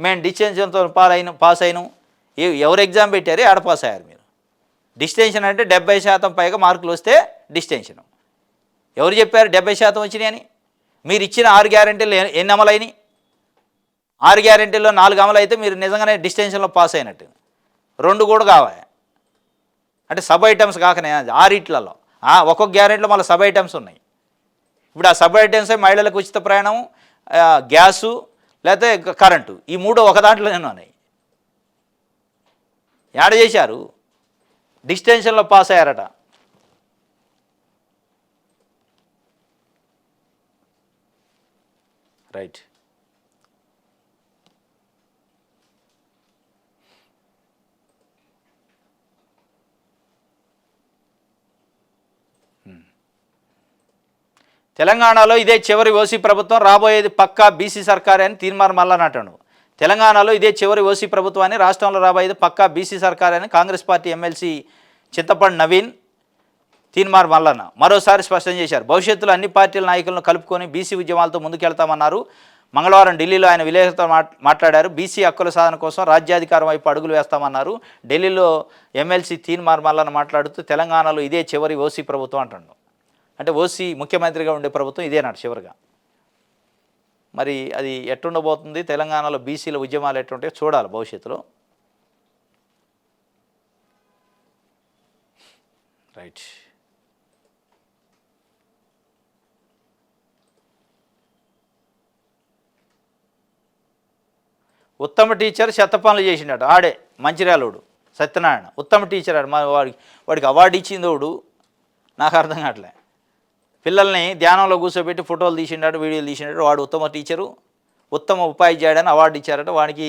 మేము డిస్టెన్షన్తో పాస్ అయినాం. ఎవరు ఎగ్జామ్ పెట్టారు, ఆడ పాస్ అయ్యారు మీరు. డిస్టెన్షన్ అంటే 70% పైగా మార్కులు వస్తే డిస్టెన్షన్. ఎవరు చెప్పారు 70% వచ్చినాయి అని? మీరు ఇచ్చిన 6 గ్యారెంటీలు ఎన్ని అమలైనవి? 6 గ్యారెంటీల్లో 4 అమలు అయితే మీరు నిజంగానే డిస్టెన్షన్లో పాస్ అయినట్టు. 2 కూడా కావాలి అంటే సబ్ ఐటమ్స్ కాకనే 6 ఒక్కొక్క గ్యారెంటీలో మళ్ళీ సబ్ ఐటమ్స్ ఉన్నాయి. ఇప్పుడు ఆ సబ్ ఐటమ్సే మహిళలకు ఉచిత ప్రయాణం, గ్యాసు లేకపోతే కరెంటు, ఈ 3 ఒక దాంట్లోనే ఉన్నాయి. యాడ్ చేశారు, డిస్టెన్షన్లో పాస్ అయ్యారట. రైట్, తెలంగాణలో ఇదే చివరి ఓసీ ప్రభుత్వం, రాబోయేది పక్కా బీసీ సర్కారే అని తీర్మానం మల్లన్న అంటాడు. తెలంగాణలో ఇదే చివరి ఓసీ ప్రభుత్వాన్ని, రాష్ట్రంలో రాబోయేది పక్కా బీసీ సర్కారే అని కాంగ్రెస్ పార్టీ ఎమ్మెల్సీ చింతపండు నవీన్, తీర్మానం మల్లన్న మరోసారి స్పష్టం చేశారు. భవిష్యత్తులో అన్ని పార్టీల నాయకులను కలుపుకొని బీసీ ఉద్యమాలతో ముందుకెళ్తామన్నారు. మంగళవారం ఢిల్లీలో ఆయన విలేకరులతో మాట్లాడారు. బీసీ హక్కుల సాధన కోసం రాజ్యాధికారం వైపు అడుగులు వేస్తామన్నారు. ఢిల్లీలో ఎమ్మెల్సీ తీర్మానం మల్లన్న మాట్లాడుతూ తెలంగాణలో ఇదే చివరి ఓసీ ప్రభుత్వం అంటాడు. అంటే ఓసీ ముఖ్యమంత్రిగా ఉండే ప్రభుత్వం ఇదేనాడు చివరిగా. మరి అది ఎట్టుండబోతుంది, తెలంగాణలో బీసీల ఉద్యమాలు ఎట్టుంటాయో చూడాలి భవిష్యత్తులో. రైట్, ఉత్తమ టీచర్ చెత్త పనులు చేసినాడు. ఆడే మంచిర్యాలోడు సత్యనారాయణ ఉత్తమ టీచర్ ఆడు. వాడికి అవార్డు ఇచ్చిందోడు నాకు అర్థం కావట్లే. పిల్లల్ని ధ్యానంలో కూర్చోబెట్టి ఫోటోలు తీసిండాడు, వీడియోలు తీసిండాడు. వాడు ఉత్తమ టీచరు, ఉత్తమ ఉపాధ్యాయుడని అవార్డు ఇచ్చారట. వాడికి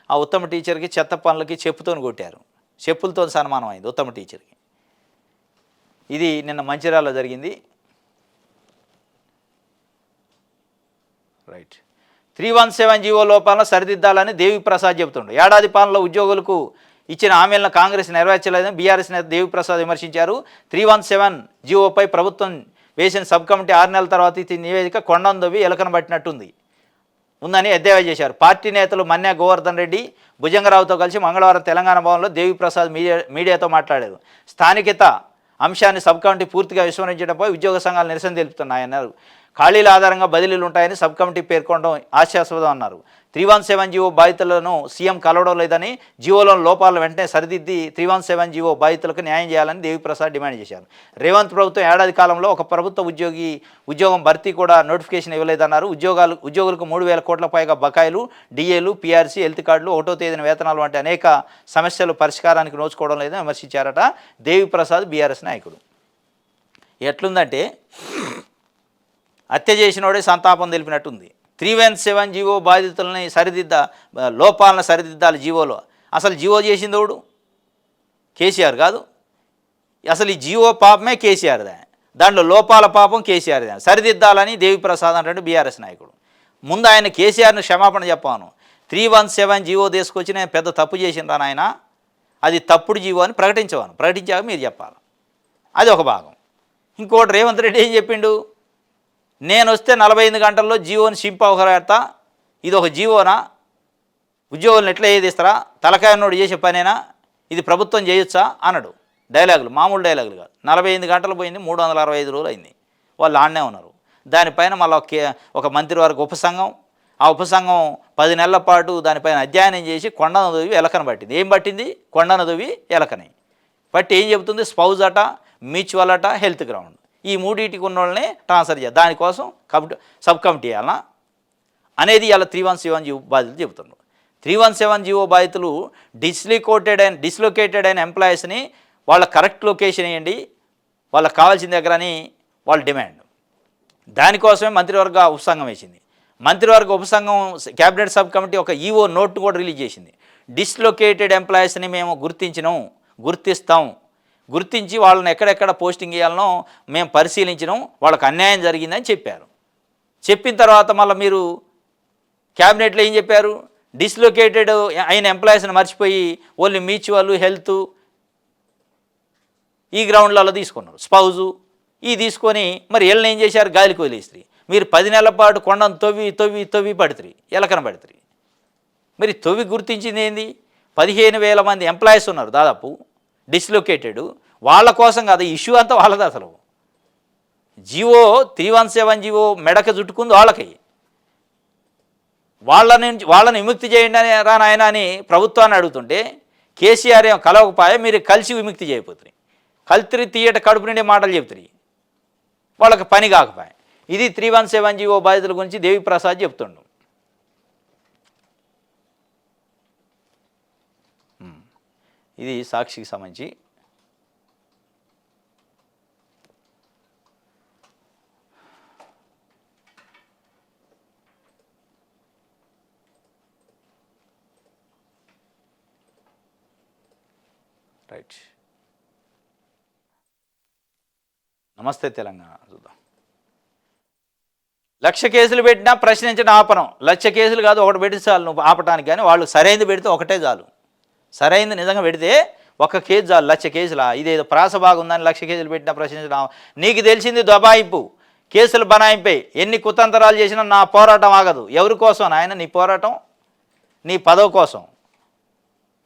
ఆ ఉత్తమ టీచర్కి చెత్త పనులకి చెప్పుతో కొట్టారు. చెప్పులతో సన్మానం అయింది ఉత్తమ టీచర్కి. ఇది నిన్న మంచిర్యాలలో జరిగింది. రైట్, 317 జీవో లోపాలను సరిదిద్దాలని దేవిప్రసాద్ చెబుతుండు. ఏడాది పాలనలో ఉద్యోగులకు ఇచ్చిన హామీలను కాంగ్రెస్ నెరవేర్చలేదని బీఆర్ఎస్ నేత దేవిప్రసాద్ విమర్శించారు. 317 జీవోపై ప్రభుత్వం వేసిన సబ్ కమిటీ 6 నెలల తర్వాత ఈ నివేదిక కొండందొవి ఎలకను పట్టినట్టుంది ఉందని ఎద్దేవా చేశారు. పార్టీ నేతలు మన్యా గోవర్ధన్ రెడ్డి, భుజంగరావుతో కలిసి మంగళవారం తెలంగాణ భవన్లో దేవిప్రసాద్ మీడియాతో మాట్లాడారు. స్థానికత అంశాన్ని సబ్ కమిటీ పూర్తిగా విస్మరించడంపై ఉద్యోగ సంఘాలు నిరసన తెలుపుతున్నాయన్నారు. ఖాళీల ఆధారంగా బదిలీలు ఉంటాయని సబ్ కమిటీ పేర్కొనడం హాస్యాస్పదం అన్నారు. 317 జీవో బాధితులను సీఎం కలవడం లేదని, జీవోలోని లోపాలను వెంటనే సరిదిద్ది 317 జీవో బాధితులకు న్యాయం చేయాలని దేవిప్రసాద్ డిమాండ్ చేశారు. రేవంత్ ప్రభుత్వం ఏడాది కాలంలో ఒక ప్రభుత్వ ఉద్యోగం భర్తీ కూడా నోటిఫికేషన్ ఇవ్వలేదన్నారు. ఉద్యోగులకు 3,000 కోట్ల పైగా బకాయిలు, డిఏలు, పీఆర్సీ, హెల్త్ కార్డులు, 1వ తేదీన వేతనాలు వంటి అనేక సమస్యలు పరిష్కారానికి నోచుకోవడం లేదని విమర్శించారట దేవిప్రసాద్, బీఆర్ఎస్ నాయకుడు. ఎట్లుందంటే హత్య చేసినోడే సంతాపం తెలిపినట్టుంది. 317 జీవో బాధితులని లోపాలను సరిదిద్దాలి జీవోలో. అసలు జీవో చేసిందోడు కేసీఆర్ కాదు. అసలు ఈ జీవో పాపమే కేసీఆర్దే, దాంట్లో లోపాల పాపం కేసీఆర్దే. సరిదిద్దాలని దేవిప్రసాద్ అంటే బీఆర్ఎస్ నాయకుడు. ముందు ఆయన కేసీఆర్ను క్షమాపణ చెప్పాను. 317 జీవో తీసుకొచ్చి నేను పెద్ద తప్పు చేసిండ్రా నాయన, అది తప్పుడు జీవో అని ప్రకటించాక మీరు చెప్పాలి. అది ఒక భాగం. ఇంకోటి రేవంత్ రెడ్డి ఏం చెప్పిండు, నేను వస్తే 45 గంటల్లో జీవోని సింపవగలతా, ఇది ఒక జీవోనా, ఉద్యోగులను ఎట్లా ఏదిస్తారా, తలకాయనోడు చేసే పనేనా, ఇది ప్రభుత్వం చేయొచ్చా అన్నాడు. డైలాగులు మామూలు డైలాగులు కాదు. 45 గంటలు పోయింది, 365 రోజులు అయింది, వాళ్ళు ఆడనే ఉన్నారు. దానిపైన మళ్ళీ ఒక మంత్రివర్గ ఉపసంఘం, ఆ ఉపసంఘం 10 నెలల పాటు దానిపైన అధ్యయనం చేసి కొండను దొవి ఎలకను పట్టింది. ఏం పట్టింది? కొండను దొవి ఎలకని పట్టి ఏం చెబుతుంది, స్పౌజ్ అట, మ్యూచువల్ అట, హెల్త్ గ్రౌండ్, ఈ మూడింటికి ఉన్న వాళ్ళని ట్రాన్స్ఫర్ చేయాలి. దానికోసం సబ్ కమిటీ చేయాలా అనేది ఇలా 317 జీవో బాధితులు చెబుతున్నారు. 317 జీవో బాధితులు డిస్లొకేటెడ్ అయిన ఎంప్లాయీస్ని వాళ్ళ కరెక్ట్ లొకేషన్ ఇవ్వండి, వాళ్ళకి కావాల్సిన దగ్గర అని వాళ్ళ డిమాండ్. దానికోసమే మంత్రివర్గ ఉపసంఘం వేసింది. మంత్రివర్గ ఉపసంఘం క్యాబినెట్ సబ్ కమిటీ ఒక ఈఓ నోట్ కూడా రిలీజ్ చేసింది. డిస్లొకేటెడ్ ఎంప్లాయీస్ని మేము గుర్తిస్తాం, గుర్తించి వాళ్ళని ఎక్కడెక్కడ పోస్టింగ్ చేయాలనో మేము పరిశీలించడం, వాళ్ళకి అన్యాయం జరిగిందని చెప్పారు. చెప్పిన తర్వాత మళ్ళీ మీరు క్యాబినెట్లో ఏం చెప్పారు, డిస్లొకేటెడ్ అయిన ఎంప్లాయీస్ని మర్చిపోయి ఓన్లీ మ్యూచువల్, హెల్త్, ఈ గ్రౌండ్లలో తీసుకున్నారు. స్పౌజు ఈ తీసుకొని మరి వీళ్ళని ఏం చేశారు, గాలికి వదిలేస్తారు. మీరు 10 నెలల పాటు కొండను తవ్వి పడుతుంది, ఎలకన పడుతుంది. మరి తవ్వి గుర్తించింది ఏంది, 15,000 మంది ఎంప్లాయీస్ ఉన్నారు దాదాపు డిస్లొకేటెడ్, వాళ్ళ కోసం కాదు, ఇష్యూ అంతా వాళ్ళది. అసలు జీవో 317 జీవో మెడక చుట్టుకుంది వాళ్ళకి. వాళ్ళని విముక్తి చేయండి అని రానాయన అని ప్రభుత్వాన్ని అడుగుతుంటే కేసీఆర్ ఏం కలవకపోయా, మీరు కలిసి విముక్తి చేయబోతుంది. కల్తీ తీయట కడుపు నిండే మాటలు చెప్తుంది, వాళ్ళకి పని కాకపోయా. ఇది 317 జీవో బాధితుల గురించి దేవిప్రసాద్ చెప్తుండు. ఇది సాక్షికి సంబంధించి. రైట్, నమస్తే తెలంగాణ చూద్దాం. 1,00,000 కేసులు పెట్టినా ప్రశ్నించడం ఆపనం. 1,00,000 కేసులు కాదు, ఒకటి పెడితే చాలు నువ్వు ఆపటానికి. కానీ వాళ్ళు సరైనది పెడితే ఒకటే చాలు. సరైనది నిజంగా పెడితే ఒక కేసు చాలు. 1,00,000 కేసులా, ఇదేదో ప్రాస బాగుందని 1,00,000 కేసులు పెట్టినా ప్రశ్నించడం. నీకు తెలిసింది దబాయింపు, కేసులు బనాయింపై ఎన్ని కుతంత్రాలు చేసినా నా పోరాటం ఆగదు. ఎవరి కోసం నాయన నీ పోరాటం? నీ పదవి కోసం,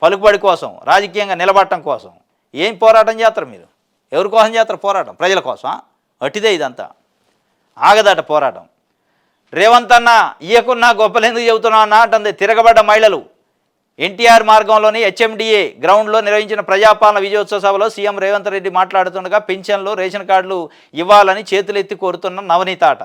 పలుకుబడి కోసం, రాజకీయంగా నిలబడటం కోసం. ఏం పోరాటం చేస్తారు మీరు? ఎవరి కోసం చేస్తారు పోరాటం? ప్రజల కోసం. అటిదే ఇదంతా, ఆగదట పోరాటం. రేవంత్ అన్న ఇయ్యకున్నా గొప్పలు ఎందుకు చెబుతున్నావు అన్న అంటుంది తిరగబడ్డ మహిళలు. ఎన్టీఆర్ మార్గంలోని హెచ్ఎండిఏ గ్రౌండ్లో నిర్వహించిన ప్రజాపాలన విజయోత్సవ సభలో సీఎం రేవంత్ రెడ్డి మాట్లాడుతుండగా పెన్షన్లు, రేషన్ కార్డులు ఇవ్వాలని చేతులెత్తి కోరుతున్న నవనీత అట.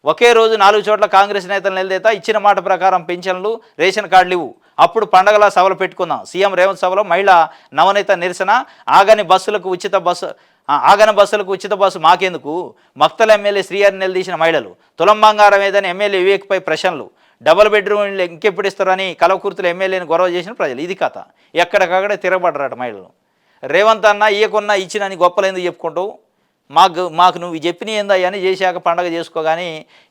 ఒకే రోజు 4 చోట్ల కాంగ్రెస్ నేతలు నిలదీత ఇచ్చిన మాట ప్రకారం పెన్షన్లు, రేషన్ కార్డులు ఇవ్వు, అప్పుడు పండగలా సభలు పెట్టుకుందాం. సీఎం రేవంత్ సభలో మహిళ నవనీత నిరసన. ఆగని బస్సులకు ఉచిత బస్సు మాకెందుకు? మక్తల ఎమ్మెల్యే శ్రీహరిని నిలదీసిన మహిళలు. తులం బంగారం ఏదని ఎమ్మెల్యే వివేక్పై ప్రశ్నలు. డబుల్ బెడ్రూమ్ ఇంకెప్పుడు ఇస్తారని కలవకుర్తులు ఎమ్మెల్యేని గొడవ చేసిన ప్రజలు. ఇది కథ. ఎక్కడికక్కడే తిరగబడ్డారట మహిళలు. రేవంత్ అన్న ఇయ్యకున్నా ఇచ్చినని గొప్పలు ఎందుకు చెప్పుకుంటావు? మాకు నువ్వు చెప్పిన ఏందయ్యా అని చేశాక పండగ చేసుకోగాని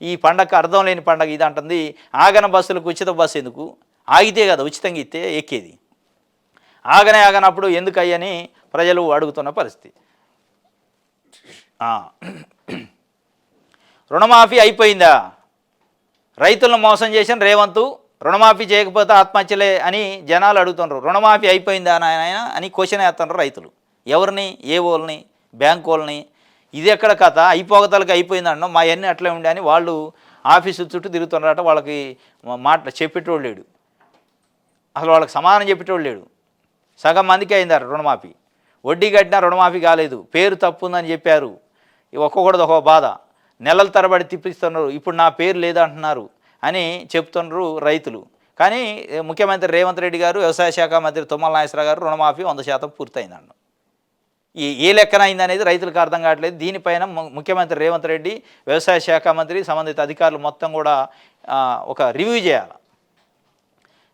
ఈ పండగకు అర్థం లేని పండగ ఇది అంటుంది. ఆగన బస్సులకు ఉచిత బస్సు ఎందుకు? ఆగితే కదా ఉచితంగా ఇస్తే ఎక్కేది. ఆగనప్పుడు ఎందుకు అయ్యని ప్రజలు అడుగుతున్న పరిస్థితి. రుణమాఫీ అయిపోయిందా? రైతులను మోసం చేసిన రేవంత్, రుణమాఫీ చేయకపోతే ఆత్మహత్యలే అని జనాలు అడుగుతున్నారు. రుణమాఫీ అయిపోయిందా నాయన అని క్వశ్చన్ వేస్తున్నారు రైతులు. ఎవరిని? ఏ వాళ్ళని? బ్యాంకు వాళ్ళని. ఇది ఎక్కడ కథ అయిపోగతలకి అయిపోయిందన్న మా అన్నీ అట్లే ఉండే అని వాళ్ళు ఆఫీసు చుట్టూ తిరుగుతున్నారట. వాళ్ళకి మాట చెప్పేటోళ్ళు లేడు, అసలు వాళ్ళకి సమాధానం చెప్పేటోళ్ళు లేడు. సగం మందికి అయిందారు రుణమాఫీ, వడ్డీ కట్టినా రుణమాఫీ కాలేదు, పేరు తప్పు ఉందని చెప్పారు. ఒక్కొక్కటిది ఒక్కొక్క బాధ, నెలల తరబడి తిప్పిస్తున్నారు, ఇప్పుడు నా పేరు లేదంటున్నారు అని చెప్తున్నారు రైతులు. కానీ ముఖ్యమంత్రి రేవంత్ రెడ్డి గారు, వ్యవసాయ శాఖ మంత్రి తుమ్మల నాగేశ్వరరావు గారు రుణమాఫీ 100% పూర్తయిందన్న. ఏ లెక్కన అయిందనేది రైతులకు అర్థం కావట్లేదు. దీనిపైన ముఖ్యమంత్రి రేవంత్ రెడ్డి, వ్యవసాయ శాఖ మంత్రి, సంబంధిత అధికారులు మొత్తం కూడా ఒక రివ్యూ చేయాలి.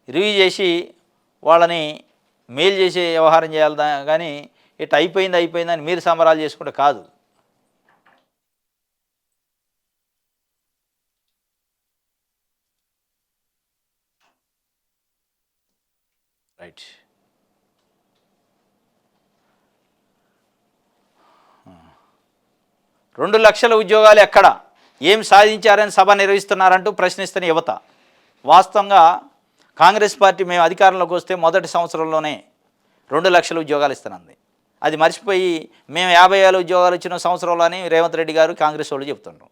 రివ్యూ చేసి వాళ్ళని మెయిల్ చేసే వ్యవహారం చేయాలి. కానీ ఇట్లా అయిపోయిందని మీరు సంబరాలు చేసుకుంటే కాదు. రైట్. 2 లక్షల ఉద్యోగాలు ఎక్కడ, ఏం సాధించారని సభ నిర్వహిస్తున్నారంటూ ప్రశ్నిస్తున్న యువత. వాస్తవంగా కాంగ్రెస్ పార్టీ మేము అధికారంలోకి వస్తే మొదటి సంవత్సరంలోనే 2 లక్షల ఉద్యోగాలు ఇస్తున్నది. అది మర్చిపోయి మేము 50,000 ఉద్యోగాలు ఇచ్చిన సంవత్సరంలోని రేవంత్ రెడ్డి గారు కాంగ్రెస్ వాళ్ళు చెప్తున్నారు.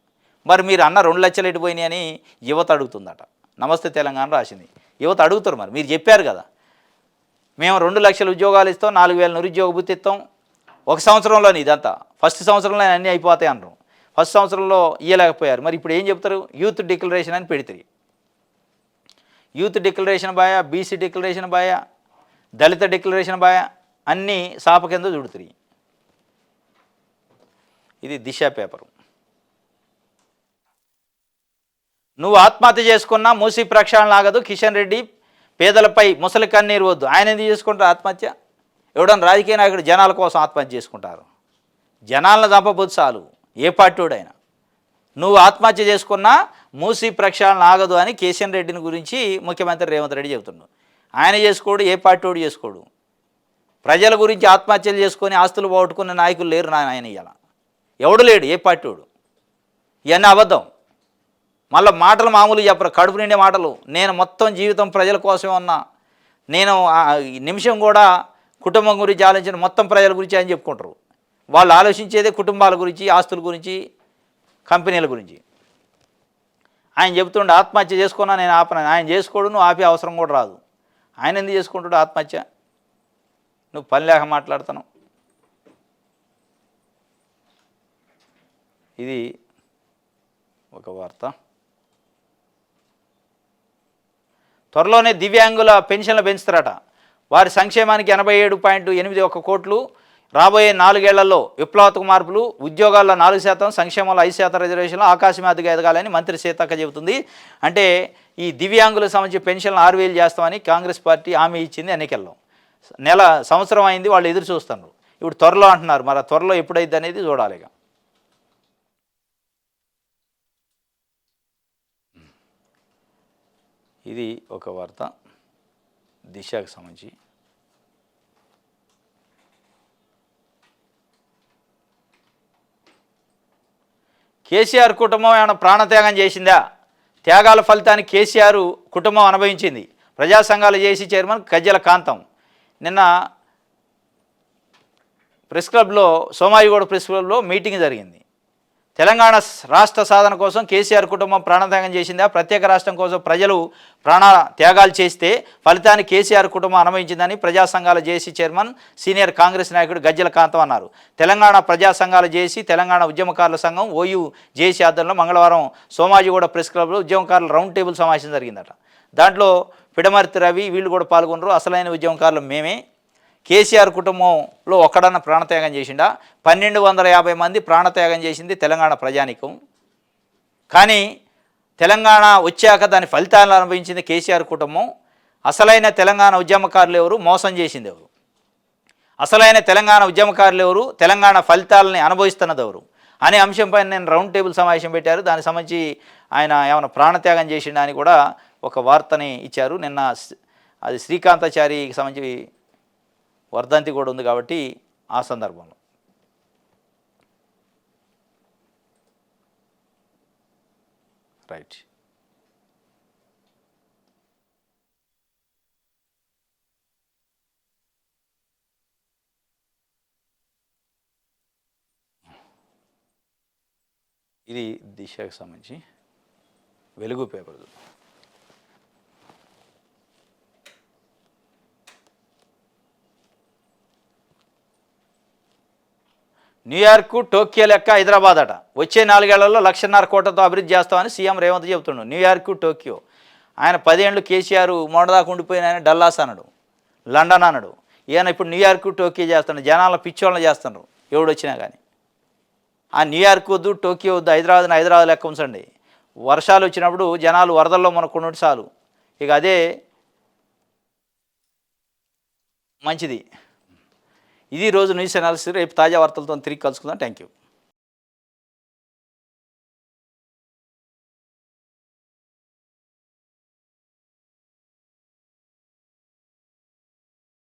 మరి మీరు అన్న 2 లక్షలు ఎటుపోయినాయి అని యువత అడుగుతుందట. నమస్తే తెలంగాణ రాసింది. యువత అడుగుతారు, మరి మీరు చెప్పారు కదా మేము 2 లక్షల ఉద్యోగాలు ఇస్తాం, 4,000 నిరుద్యోగ భృతి ఇస్తాం ఒక సంవత్సరంలోని. ఇదంతా ఫస్ట్ సంవత్సరంలో అన్నీ అయిపోతాయి అన్నారు. ఫస్ట్ సంవత్సరంలో ఇవ్వలేకపోయారు. మరి ఇప్పుడు ఏం చెప్తారు? యూత్ డిక్లరేషన్ అని పెడితే యూత్ డిక్లరేషన్ బాయ, బీసీ డిక్లరేషన్ బాయ, దళిత డిక్లరేషన్ బాయ, అన్నీ సాప కింద చూడుతుంది. ఇది దిశ పేపరు. నువ్వు ఆత్మహత్య చేసుకున్నా మూసీ ప్రక్షాళన ఆగదు, కిషన్ రెడ్డి పేదలపై ముసలి కన్నీరు వద్దు. ఆయన ఎందుకు చేసుకుంటారు ఆత్మహత్య? ఎవడన్నా రాజకీయ నాయకుడు జనాల కోసం ఆత్మహత్య చేసుకుంటారు? జనాలను చంపబోదు చాలు, ఏ పార్టీడైనా. నువ్వు ఆత్మహత్య చేసుకున్నా మూసీ ప్రక్షాళన ఆగదు అని కిషన్ రెడ్డిని గురించి ముఖ్యమంత్రి రేవంత్ రెడ్డి చెబుతున్నాడు. ఆయన చేసుకోడు, ఏ పార్టీడు చేసుకోడు. ప్రజల గురించి ఆత్మహత్యలు చేసుకొని ఆస్తులు పోగొట్టుకునే నాయకులు లేరు ఆయన ఇవాళ, ఎవడు లేడు, ఏ పార్టీడు. ఇవన్నీ అబద్ధం. మళ్ళీ మాటలు మామూలు చెప్పరు, కడుపు నిండే మాటలు. నేను మొత్తం జీవితం ప్రజల కోసమే ఉన్నా, నేను నిమిషం కూడా కుటుంబం గురించి ఆలోచించిన, మొత్తం ప్రజల గురించి అని చెప్పుకుంటారు. వాళ్ళు ఆలోచించేదే కుటుంబాల గురించి, ఆస్తుల గురించి, కంపెనీల గురించి. ఆయన చెబుతుండే ఆత్మహత్య చేసుకున్నా నేను ఆపను. ఆయన చేసుకోడు, నువ్వు ఆపే అవసరం కూడా రాదు. ఆయన ఎందుకు చేసుకుంటాడు ఆత్మహత్య? నువ్వు పని లేక మాట్లాడుతున్నావు. ఇది ఒక వార్త. త్వరలోనే దివ్యాంగుల పెన్షన్లు పెంచుతారట. వారి సంక్షేమానికి 87.81 కోట్లు. రాబోయే 4 ఏళ్లలో విప్లవాత్మక మార్పులు. ఉద్యోగాల్లో 4%, సంక్షేమంలో 5% రిజర్వేషన్లు ఆకాశమాదిగా ఎదగాలని మంత్రి సీతక్క చెబుతుంది. అంటే ఈ దివ్యాంగులకు సంబంధించి పెన్షన్లు 6,000 చేస్తామని కాంగ్రెస్ పార్టీ హామీ ఇచ్చింది ఎన్నికల్లో. సంవత్సరం అయింది, వాళ్ళు ఎదురు చూస్తున్నారు. ఇప్పుడు త్వరలో అంటున్నారు. మరి త్వరలో ఎప్పుడైద్ది అనేది చూడాలి. ఇది ఒక వార్త దిశకు సంబంధించి. కేసీఆర్ కుటుంబం ఏమైనా ప్రాణత్యాగం చేసిందా? త్యాగాల ఫలితాన్ని కేసీఆర్ కుటుంబం అనుభవించింది. ప్రజా సంఘాల జేసీ చైర్మన్ గజ్జల కాంతం నిన్న ప్రెస్ క్లబ్లో, సోమాజిగూడ ప్రెస్ క్లబ్లో మీటింగ్ జరిగింది. తెలంగాణ రాష్ట్ర సాధన కోసం కేసీఆర్ కుటుంబం ప్రాణత్యాగం చేసిందా? ప్రత్యేక రాష్ట్రం కోసం ప్రజలు ప్రాణ త్యాగాలు చేస్తే ఫలితాన్ని కేసీఆర్ కుటుంబం అనుభవించిందని ప్రజా సంఘాల జేసీ చైర్మన్, సీనియర్ కాంగ్రెస్ నాయకుడు గజ్జల కాంతం అన్నారు. తెలంగాణ ప్రజా సంఘాల జేసీ, తెలంగాణ ఉద్యమకారుల సంఘం ఓయూ జేసీ ఆధ్వర్యంలో మంగళవారం సోమాజిగూడ ప్రెస్ క్లబ్లో ఉద్యమకారుల రౌండ్ టేబుల్ సమావేశం జరిగిందట. దాంట్లో పిడమర్తి రవి వీళ్ళు కూడా పాల్గొన్నారు. అసలైన ఉద్యమకారులు మేమే. కేసీఆర్ కుటుంబంలో ఒక్కడన్న ప్రాణత్యాగం చేసిండా? 1,250 మంది ప్రాణత్యాగం చేసింది తెలంగాణ ప్రజానికం. కానీ తెలంగాణ వచ్చాక దాని ఫలితాలను అనుభవించింది కేసీఆర్ కుటుంబం. అసలైన తెలంగాణ ఉద్యమకారులు ఎవరు? మోసం చేసింది ఎవరు? అసలైన తెలంగాణ ఉద్యమకారులు ఎవరు? తెలంగాణ ఫలితాలని అనుభవిస్తున్నది ఎవరు అనే అంశంపై నేను రౌండ్ టేబుల్ సమావేశం పెట్టారు. దానికి సంబంధించి ఆయన ఏమైనా ప్రాణత్యాగం చేసిండా అని కూడా ఒక వార్తని ఇచ్చారు నిన్న. అది శ్రీకాంతాచారికి సంబంధించి వర్ధంతి కూడా ఉంది కాబట్టి ఆ సందర్భంలో. రైట్. ఇది దిశకు సంబంధించి వెలుగు పేపర్. న్యూయార్క్ టోక్యో లెక్క హైదరాబాద్ అట. వచ్చే 4 ఏళ్లలో 1,50,000 కోట్లతో అభివృద్ధి చేస్తామని సీఎం రేవంత్ చెబుతున్నాడు. న్యూయార్క్ టోక్యో ఆయన 10 ఏళ్ళు కేసీఆర్ మొన్నదాకా ఉండిపోయిన ఆయన డల్లాస్ అన్నాడు, లండన్ అన్నాడు. ఈయన ఇప్పుడు న్యూయార్క్ టోక్యో చేస్తున్నాడు. జనాల పిచ్చోళ్ళని చేస్తున్నారు ఎవడు వచ్చినా కానీ. ఆ న్యూయార్క్ వద్దు, టోక్యో వద్దు, హైదరాబాద్ లెక్క ఉంచండి. వర్షాలు వచ్చినప్పుడు జనాలు వరదల్లో మనకున్నట్టు చాలు, ఇక అదే మంచిది. ఇది రోజు న్యూస్ అనాలిసిస్. రేపు తాజా వార్తలతో తిరిగి కలుసుకుందాం. Thank you.